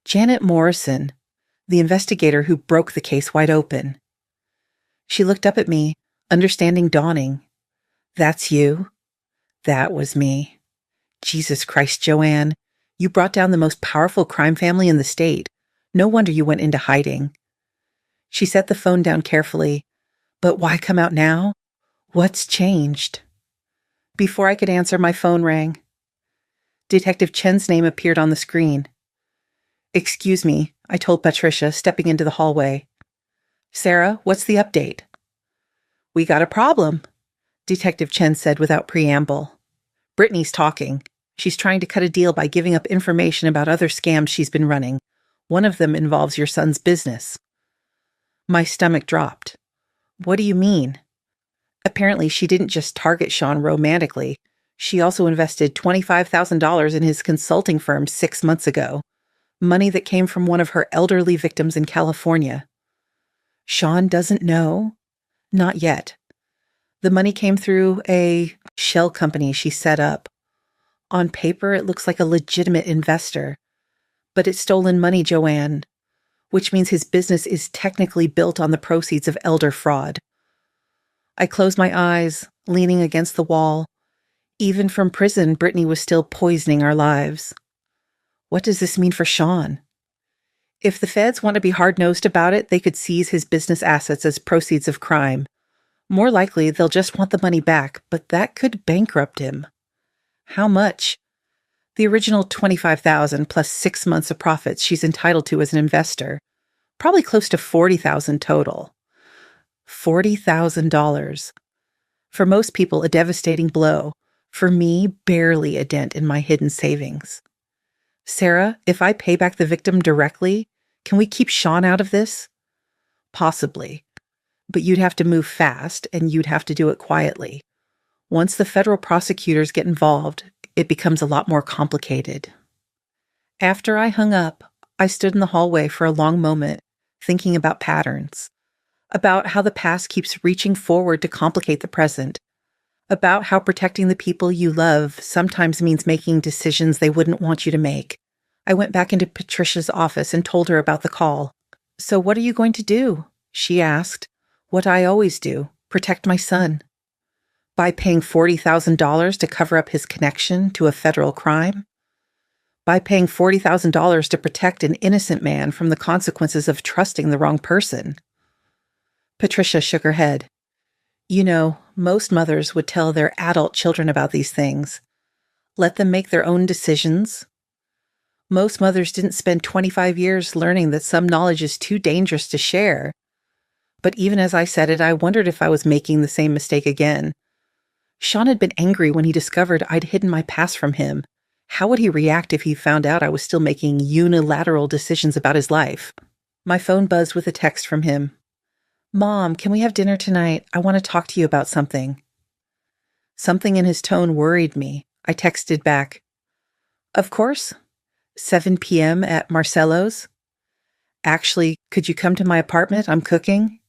Janet Morrison, the investigator who broke the case wide open. She looked up at me, understanding dawning. That's you? That was me. Jesus Christ, Joanne. You brought down the most powerful crime family in the state. No wonder you went into hiding. She set the phone down carefully. But why come out now? What's changed? Before I could answer, my phone rang. Detective Chen's name appeared on the screen. Excuse me, I told Patricia, stepping into the hallway. Sarah, what's the update? We got a problem, Detective Chen said without preamble. Brittany's talking. She's trying to cut a deal by giving up information about other scams she's been running. One of them involves your son's business. My stomach dropped. What do you mean? Apparently, she didn't just target Sean romantically. She also invested $25,000 in his consulting firm 6 months ago. Money that came from one of her elderly victims in California. Sean doesn't know? Not yet. The money came through a shell company she set up. On paper, it looks like a legitimate investor. But it's stolen money, Joanne, which means his business is technically built on the proceeds of elder fraud. I closed my eyes, leaning against the wall. Even from prison, Brittany was still poisoning our lives. What does this mean for Sean? If the feds want to be hard-nosed about it, they could seize his business assets as proceeds of crime. More likely, they'll just want the money back, but that could bankrupt him. How much? The original $25,000 plus 6 months of profits she's entitled to as an investor. Probably close to $40,000 total. $40,000. For most people, a devastating blow. For me, barely a dent in my hidden savings. Sarah, if I pay back the victim directly, can we keep Sean out of this? Possibly. But you'd have to move fast, and you'd have to do it quietly. Once the federal prosecutors get involved, it becomes a lot more complicated. After I hung up, I stood in the hallway for a long moment, thinking about patterns. About how the past keeps reaching forward to complicate the present. About how protecting the people you love sometimes means making decisions they wouldn't want you to make. I went back into Patricia's office and told her about the call. So what are you going to do? She asked. What I always do, protect my son. By paying $40,000 to cover up his connection to a federal crime? By paying $40,000 to protect an innocent man from the consequences of trusting the wrong person? Patricia shook her head. You know, most mothers would tell their adult children about these things. Let them make their own decisions. Most mothers didn't spend 25 years learning that some knowledge is too dangerous to share. But even as I said it, I wondered if I was making the same mistake again. Sean had been angry when he discovered I'd hidden my past from him. How would he react if he found out I was still making unilateral decisions about his life? My phone buzzed with a text from him. Mom, can we have dinner tonight? I want to talk to you about something. Something in his tone worried me. I texted back. Of course. 7 p.m. at Marcello's. Actually, could you come to my apartment? I'm cooking.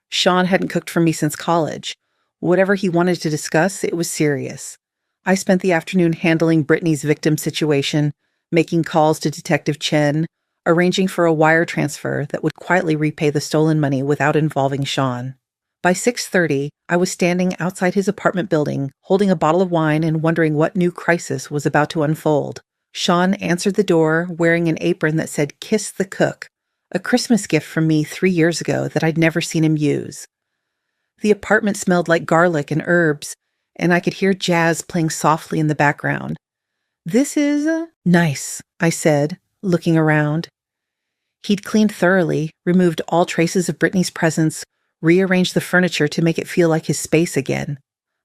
Sean hadn't cooked for me since college. Whatever he wanted to discuss, it was serious. I spent the afternoon handling Brittany's victim situation, making calls to Detective Chen, arranging for a wire transfer that would quietly repay the stolen money without involving Sean. By 6:30, I was standing outside his apartment building, holding a bottle of wine and wondering what new crisis was about to unfold. Sean answered the door, wearing an apron that said "Kiss the Cook," a Christmas gift from me 3 years ago that I'd never seen him use. The apartment smelled like garlic and herbs, and I could hear jazz playing softly in the background. This is nice, I said, looking around. He'd cleaned thoroughly, removed all traces of Brittany's presence, rearranged the furniture to make it feel like his space again.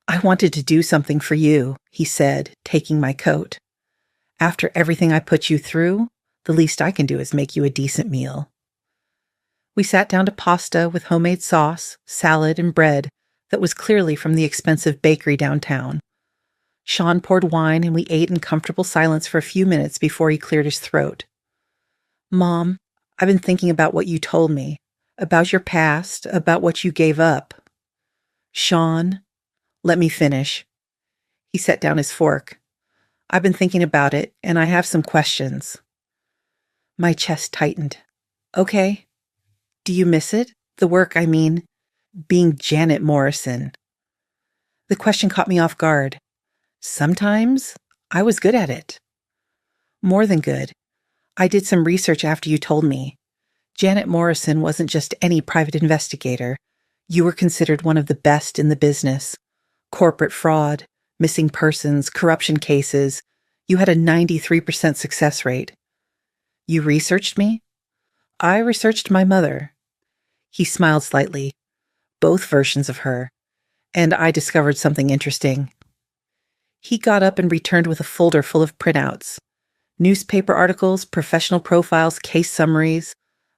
I wanted to do something for you, he said, taking my coat. After everything I put you through, the least I can do is make you a decent meal. We sat down to pasta with homemade sauce, salad, and bread that was clearly from the expensive bakery downtown. Sean poured wine and we ate in comfortable silence for a few minutes before he cleared his throat. Mom, I've been thinking about what you told me, about your past, about what you gave up. Sean, let me finish. He set down his fork. I've been thinking about it, and I have some questions. My chest tightened. Okay. Do you miss it? The work, I mean, being Janet Morrison. The question caught me off guard. Sometimes I was good at it. More than good. I did some research after you told me. Janet Morrison wasn't just any private investigator. You were considered one of the best in the business. Corporate fraud, missing persons, corruption cases. You had a 93% success rate. You researched me? I researched my mother. He smiled slightly. Both versions of her. And I discovered something interesting. He got up and returned with a folder full of printouts. Newspaper articles, professional profiles, case summaries,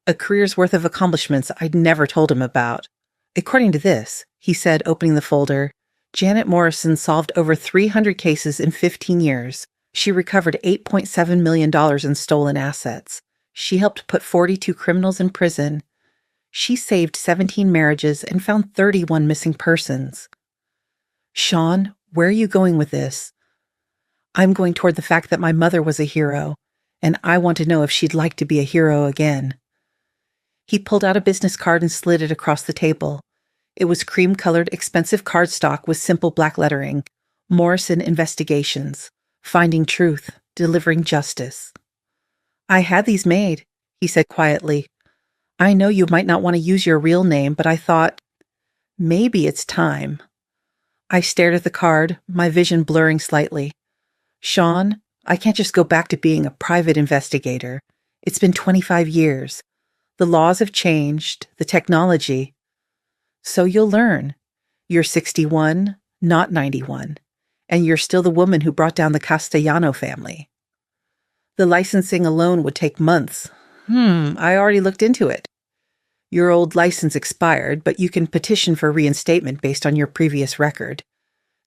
a career's worth of accomplishments I'd never told him about. According to this, he said, opening the folder, Janet Morrison solved over 300 cases in 15 years. She recovered $8.7 million in stolen assets. She helped put 42 criminals in prison. She saved 17 marriages and found 31 missing persons. Sean, where are you going with this? I'm going toward the fact that my mother was a hero, and I want to know if she'd like to be a hero again. He pulled out a business card and slid it across the table. It was cream-colored, expensive cardstock with simple black lettering. Morrison Investigations. Finding truth. Delivering justice. I had these made, he said quietly. I know you might not want to use your real name, but I thought, maybe it's time. I stared at the card, my vision blurring slightly. Sean, I can't just go back to being a private investigator. It's been 25 years. The laws have changed, the technology. So you'll learn. You're 61, not 91, and you're still the woman who brought down the Castellano family. The licensing alone would take months. I already looked into it. Your old license expired, but you can petition for reinstatement based on your previous record.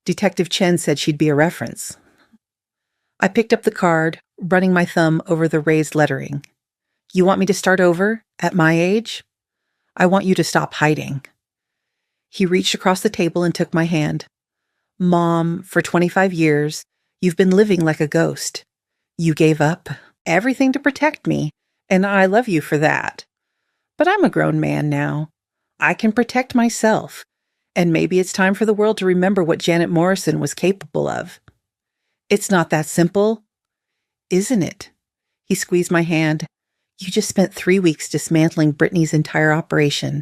Detective Chen said she'd be a reference. I picked up the card, running my thumb over the raised lettering. You want me to start over, at my age? I want you to stop hiding. He reached across the table and took my hand. Mom, for 25 years, you've been living like a ghost. You gave up everything to protect me, and I love you for that. But I'm a grown man now. I can protect myself, and maybe it's time for the world to remember what Janet Morrison was capable of. It's not that simple, isn't it? He squeezed my hand. You just spent 3 weeks dismantling Brittany's entire operation.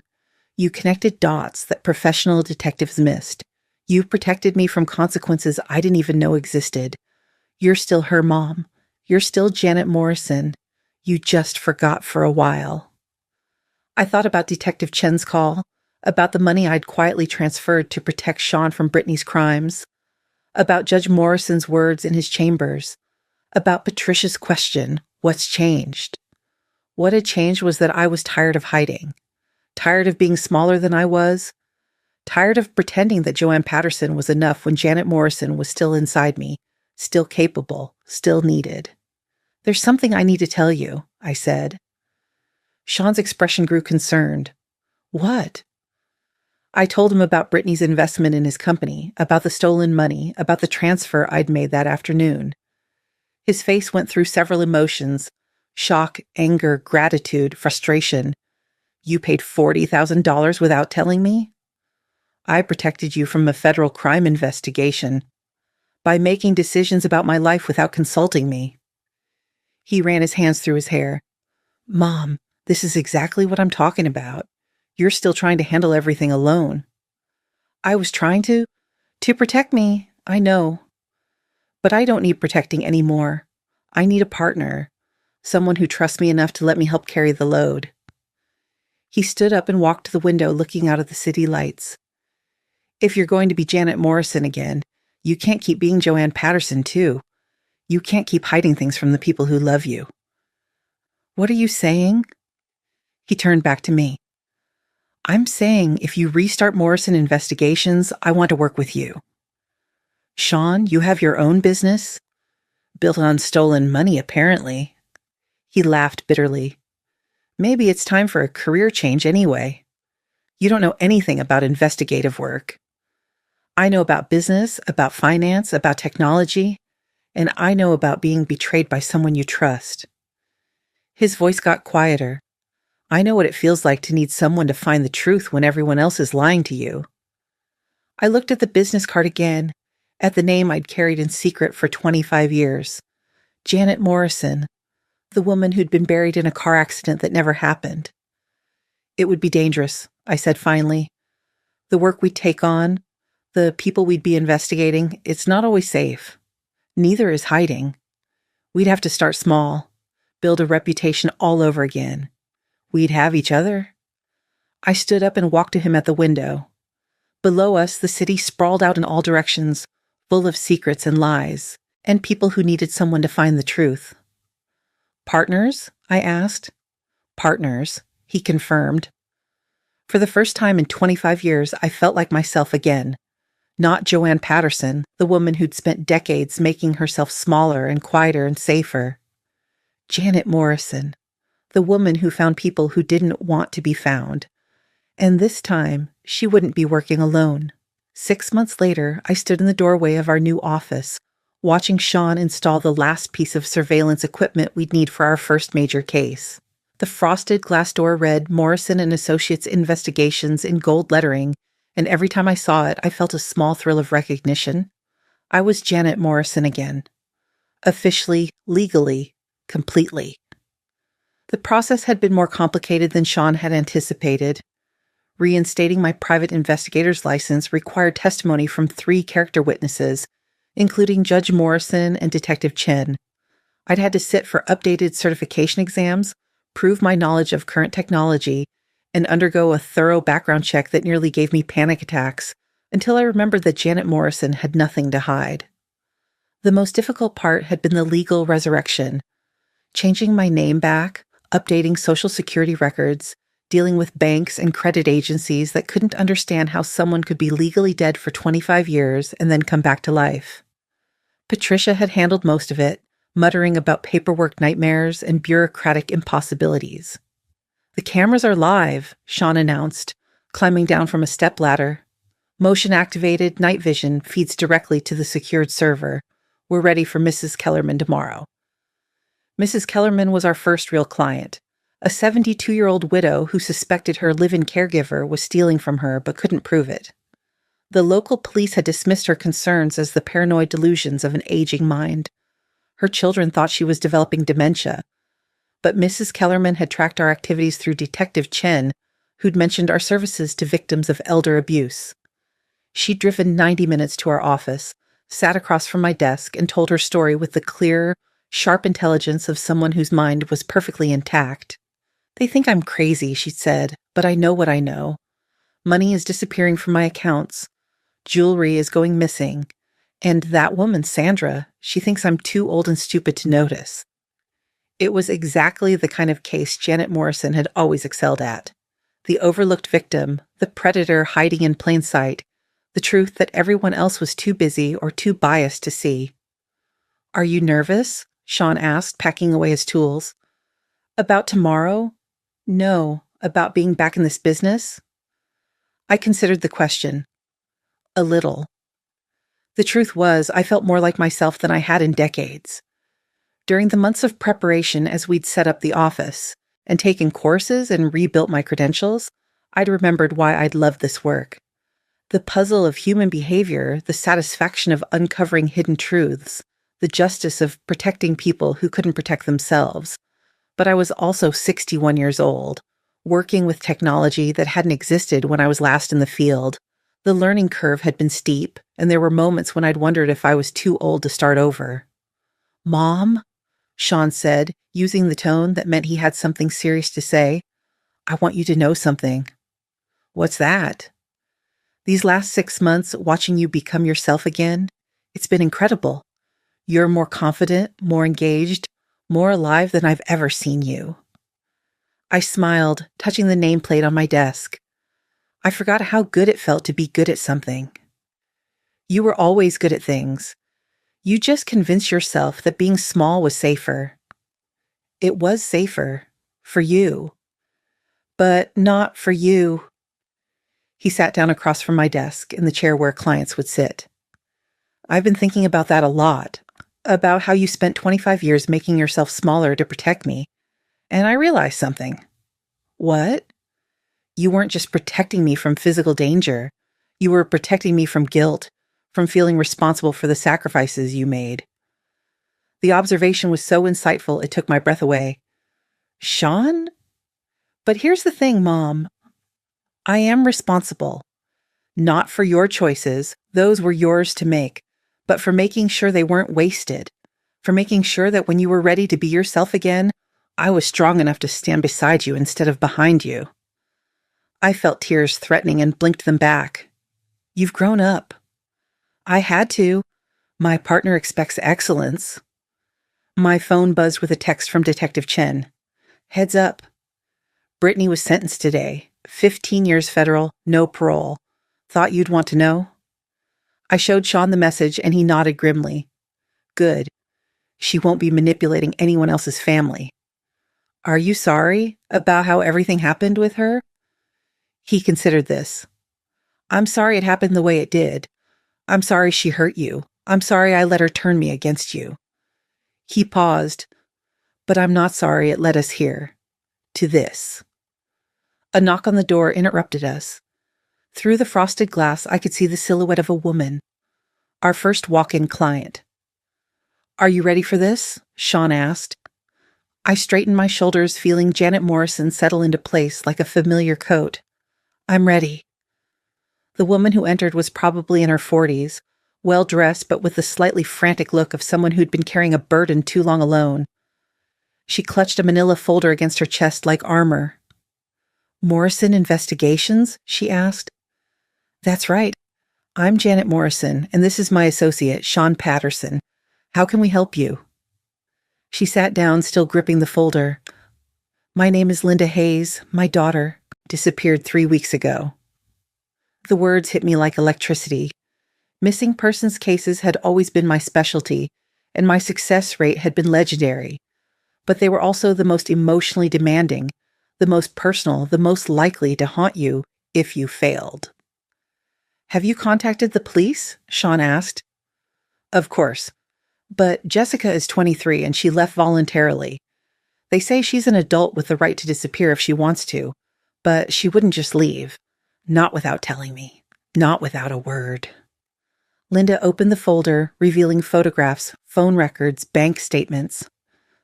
You connected dots that professional detectives missed. You protected me from consequences I didn't even know existed. You're still her mom. You're still Janet Morrison. You just forgot for a while. I thought about Detective Chen's call, about the money I'd quietly transferred to protect Sean from Brittany's crimes, about Judge Morrison's words in his chambers, about Patricia's question, what's changed? What had changed was that I was tired of hiding, tired of being smaller than I was, tired of pretending that Joanne Patterson was enough when Janet Morrison was still inside me, still capable, still needed. There's something I need to tell you, I said. Sean's expression grew concerned. What? I told him about Brittany's investment in his company, about the stolen money, about the transfer I'd made that afternoon. His face went through several emotions: shock, anger, gratitude, frustration. You paid $40,000 without telling me? I protected you from a federal crime investigation by making decisions about my life without consulting me. He ran his hands through his hair. Mom, this is exactly what I'm talking about. You're still trying to handle everything alone. I was trying to protect me, I know. But I don't need protecting anymore. I need a partner, someone who trusts me enough to let me help carry the load. He stood up and walked to the window, looking out at the city lights. If you're going to be Janet Morrison again, you can't keep being Joanne Patterson, too. You can't keep hiding things from the people who love you. What are you saying? He turned back to me. I'm saying if you restart Morrison Investigations, I want to work with you. Sean, you have your own business? Built on stolen money, apparently. He laughed bitterly. Maybe it's time for a career change anyway. You don't know anything about investigative work. I know about business, about finance, about technology, and I know about being betrayed by someone you trust. His voice got quieter. I know what it feels like to need someone to find the truth when everyone else is lying to you. I looked at the business card again, at the name I'd carried in secret for 25 years. Janet Morrison, the woman who'd been buried in a car accident that never happened. It would be dangerous, I said finally. The work we'd take on, the people we'd be investigating, it's not always safe. Neither is hiding. We'd have to start small, build a reputation all over again. We'd have each other. I stood up and walked to him at the window. Below us, the city sprawled out in all directions, full of secrets and lies, and people who needed someone to find the truth. Partners? I asked. Partners, he confirmed. For the first time in 25 years, I felt like myself again. Not Joanne Patterson, the woman who'd spent decades making herself smaller and quieter and safer. Janet Morrison, the woman who found people who didn't want to be found. And this time, she wouldn't be working alone. 6 months later, I stood in the doorway of our new office, watching Sean install the last piece of surveillance equipment we'd need for our first major case. The frosted glass door read Morrison and Associates Investigations in gold lettering, and every time I saw it, I felt a small thrill of recognition. I was Janet Morrison again. Officially, legally, completely. The process had been more complicated than Sean had anticipated. Reinstating my private investigator's license required testimony from 3 character witnesses, including Judge Morrison and Detective Chen. I'd had to sit for updated certification exams, prove my knowledge of current technology, and undergo a thorough background check that nearly gave me panic attacks until I remembered that Janet Morrison had nothing to hide. The most difficult part had been the legal resurrection. Changing my name back, updating Social Security records, dealing with banks and credit agencies that couldn't understand how someone could be legally dead for 25 years and then come back to life. Patricia had handled most of it, muttering about paperwork nightmares and bureaucratic impossibilities. "The cameras are live," Sean announced, climbing down from a stepladder. "Motion-activated night vision feeds directly to the secured server. We're ready for Mrs. Kellerman tomorrow." Mrs. Kellerman was our first real client, a 72-year-old widow who suspected her live-in caregiver was stealing from her but couldn't prove it. The local police had dismissed her concerns as the paranoid delusions of an aging mind. Her children thought she was developing dementia. But Mrs. Kellerman had tracked our activities through Detective Chen, who'd mentioned our services to victims of elder abuse. She'd driven 90 minutes to our office, sat across from my desk, and told her story with the clear, sharp intelligence of someone whose mind was perfectly intact. "They think I'm crazy," she said, "but I know what I know. Money is disappearing from my accounts. Jewelry is going missing. And that woman, Sandra, she thinks I'm too old and stupid to notice." It was exactly the kind of case Janet Morrison had always excelled at. The overlooked victim, the predator hiding in plain sight, the truth that everyone else was too busy or too biased to see. "Are you nervous?" Sean asked, packing away his tools. "About tomorrow?" "No, about being back in this business?" I considered the question. A little. The truth was, I felt more like myself than I had in decades. During the months of preparation as we'd set up the office and taken courses and rebuilt my credentials, I'd remembered why I'd loved this work. The puzzle of human behavior, the satisfaction of uncovering hidden truths, the justice of protecting people who couldn't protect themselves. But I was also 61 years old, working with technology that hadn't existed when I was last in the field. The learning curve had been steep, and there were moments when I'd wondered if I was too old to start over. "Mom," Sean said, using the tone that meant he had something serious to say, "I want you to know something." "What's that?" "These last 6 months, watching you become yourself again, it's been incredible. You're more confident, more engaged, more alive than I've ever seen you." I smiled, touching the nameplate on my desk. I forgot how good it felt to be good at something. You were always good at things. You just convinced yourself that being small was safer. It was safer. For you. But not for you. He sat down across from my desk in the chair where clients would sit. I've been thinking about that a lot. About how you spent 25 years making yourself smaller to protect me. And I realized something. What? You weren't just protecting me from physical danger. You were protecting me from guilt, from feeling responsible for the sacrifices you made. The observation was so insightful it took my breath away. Sean? But here's the thing, Mom. I am responsible. Not for your choices, those were yours to make, but for making sure they weren't wasted. For making sure that when you were ready to be yourself again, I was strong enough to stand beside you instead of behind you. I felt tears threatening and blinked them back. You've grown up. I had to. My partner expects excellence. My phone buzzed with a text from Detective Chen. Heads up. Brittany was sentenced today. 15 years federal, no parole. Thought you'd want to know? I showed Sean the message and he nodded grimly. Good. She won't be manipulating anyone else's family. Are you sorry about how everything happened with her? He considered this. I'm sorry it happened the way it did. I'm sorry she hurt you. I'm sorry I let her turn me against you. He paused. But I'm not sorry it led us here. To this. A knock on the door interrupted us. Through the frosted glass, I could see the silhouette of a woman. Our first walk-in client. Are you ready for this? Sean asked. I straightened my shoulders, feeling Janet Morrison settle into place like a familiar coat. I'm ready. The woman who entered was probably in her 40s, well-dressed but with the slightly frantic look of someone who'd been carrying a burden too long alone. She clutched a manila folder against her chest like armor. Morrison Investigations? She asked. That's right. I'm Janet Morrison, and this is my associate, Sean Patterson. How can we help you? She sat down, still gripping the folder. My name is Linda Hayes. My daughter disappeared 3 weeks ago. The words hit me like electricity. Missing persons cases had always been my specialty, and my success rate had been legendary. But they were also the most emotionally demanding, the most personal, the most likely to haunt you if you failed. Have you contacted the police? Sean asked. Of course. But Jessica is 23 and she left voluntarily. They say she's an adult with the right to disappear if she wants to, but she wouldn't just leave. Not without telling me. Not without a word. Linda opened the folder, revealing photographs, phone records, bank statements.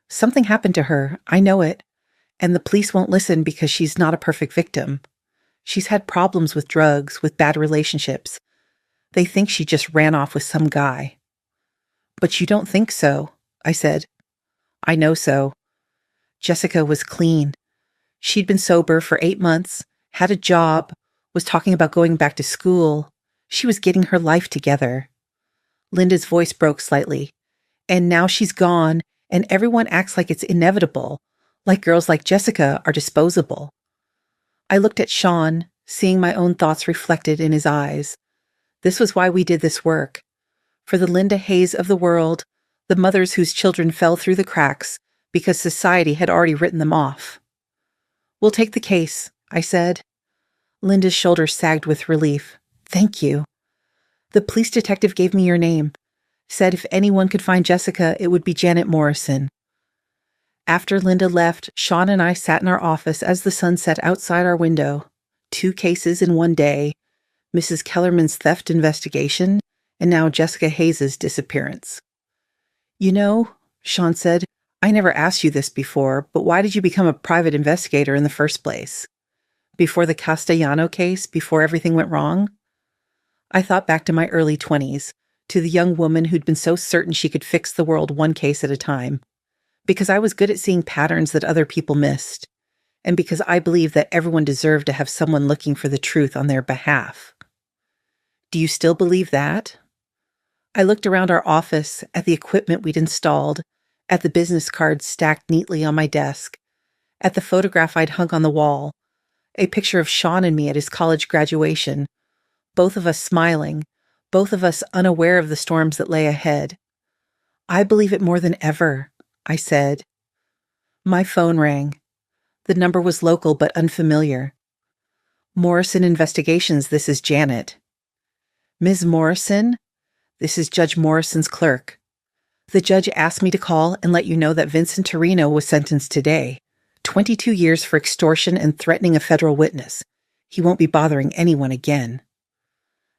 Something happened to her, I know it. And the police won't listen because she's not a perfect victim. She's had problems with drugs, with bad relationships. They think she just ran off with some guy. But you don't think so, I said. I know so. Jessica was clean. She'd been sober for 8 months, had a job, was talking about going back to school. She was getting her life together. Linda's voice broke slightly. And now she's gone, and everyone acts like it's inevitable, like girls like Jessica are disposable. I looked at Sean, seeing my own thoughts reflected in his eyes. This was why we did this work. For the Linda Hayes of the world, the mothers whose children fell through the cracks because society had already written them off. We'll take the case, I said. Linda's shoulders sagged with relief. Thank you. The police detective gave me your name. Said if anyone could find Jessica, it would be Janet Morrison. After Linda left, Sean and I sat in our office as the sun set outside our window. 2 cases in one day. Mrs. Kellerman's theft investigation, and now Jessica Hayes' disappearance. You know, Sean said, I never asked you this before, but why did you become a private investigator in the first place? Before the Castellano case, before everything went wrong? I thought back to my early 20s, to the young woman who'd been so certain she could fix the world one case at a time. Because I was good at seeing patterns that other people missed, and because I believed that everyone deserved to have someone looking for the truth on their behalf. Do you still believe that? I looked around our office, at the equipment we'd installed, at the business cards stacked neatly on my desk, at the photograph I'd hung on the wall, a picture of Sean and me at his college graduation, both of us smiling, both of us unaware of the storms that lay ahead. I believe it more than ever, I said. My phone rang. The number was local but unfamiliar. Morrison Investigations, this is Janet. Ms. Morrison? This is Judge Morrison's clerk. The judge asked me to call and let you know that Vincent Torino was sentenced today. 22 years for extortion and threatening a federal witness. He won't be bothering anyone again.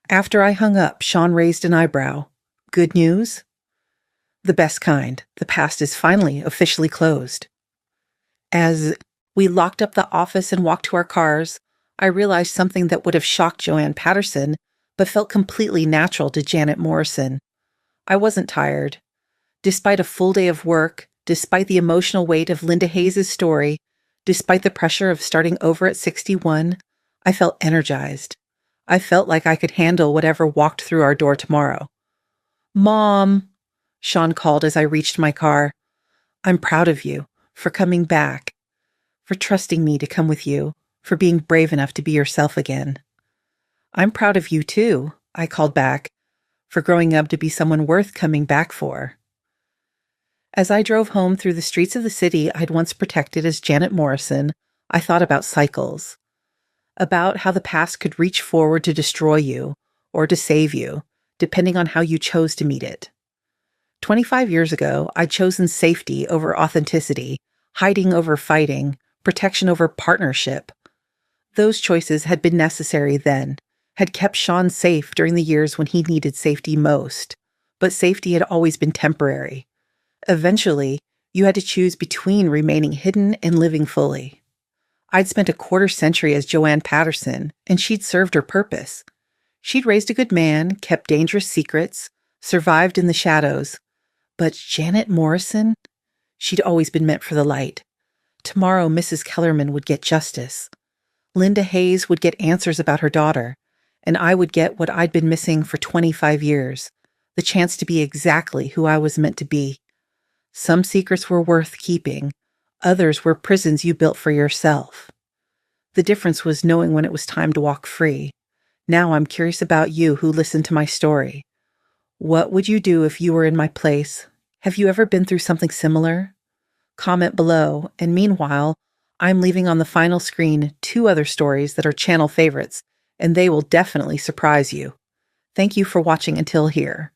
After I hung up, Sean raised an eyebrow. Good news? The best kind. The past is finally officially closed. As we locked up the office and walked to our cars, I realized something that would have shocked Joanne Patterson, but felt completely natural to Janet Morrison. I wasn't tired. Despite a full day of work, despite the emotional weight of Linda Hayes' story, despite the pressure of starting over at 61, I felt energized. I felt like I could handle whatever walked through our door tomorrow. Mom, Sean called as I reached my car. I'm proud of you for coming back, for trusting me to come with you, for being brave enough to be yourself again. I'm proud of you too, I called back, for growing up to be someone worth coming back for. As I drove home through the streets of the city I'd once protected as Janet Morrison, I thought about cycles, about how the past could reach forward to destroy you or to save you, depending on how you chose to meet it. 25 years ago, I'd chosen safety over authenticity, hiding over fighting, protection over partnership. Those choices had been necessary then, had kept Sean safe during the years when he needed safety most, but safety had always been temporary. Eventually, you had to choose between remaining hidden and living fully. I'd spent a quarter century as Joanne Patterson, and she'd served her purpose. She'd raised a good man, kept dangerous secrets, survived in the shadows. But Janet Morrison? She'd always been meant for the light. Tomorrow, Mrs. Kellerman would get justice. Linda Hayes would get answers about her daughter, and I would get what I'd been missing for 25 years, the chance to be exactly who I was meant to be. Some secrets were worth keeping. Others were prisons you built for yourself. The difference was knowing when it was time to walk free. Now I'm curious about you who listened to my story. What would you do if you were in my place? Have you ever been through something similar? Comment below, and meanwhile, I'm leaving on the final screen 2 other stories that are channel favorites, and they will definitely surprise you. Thank you for watching until here.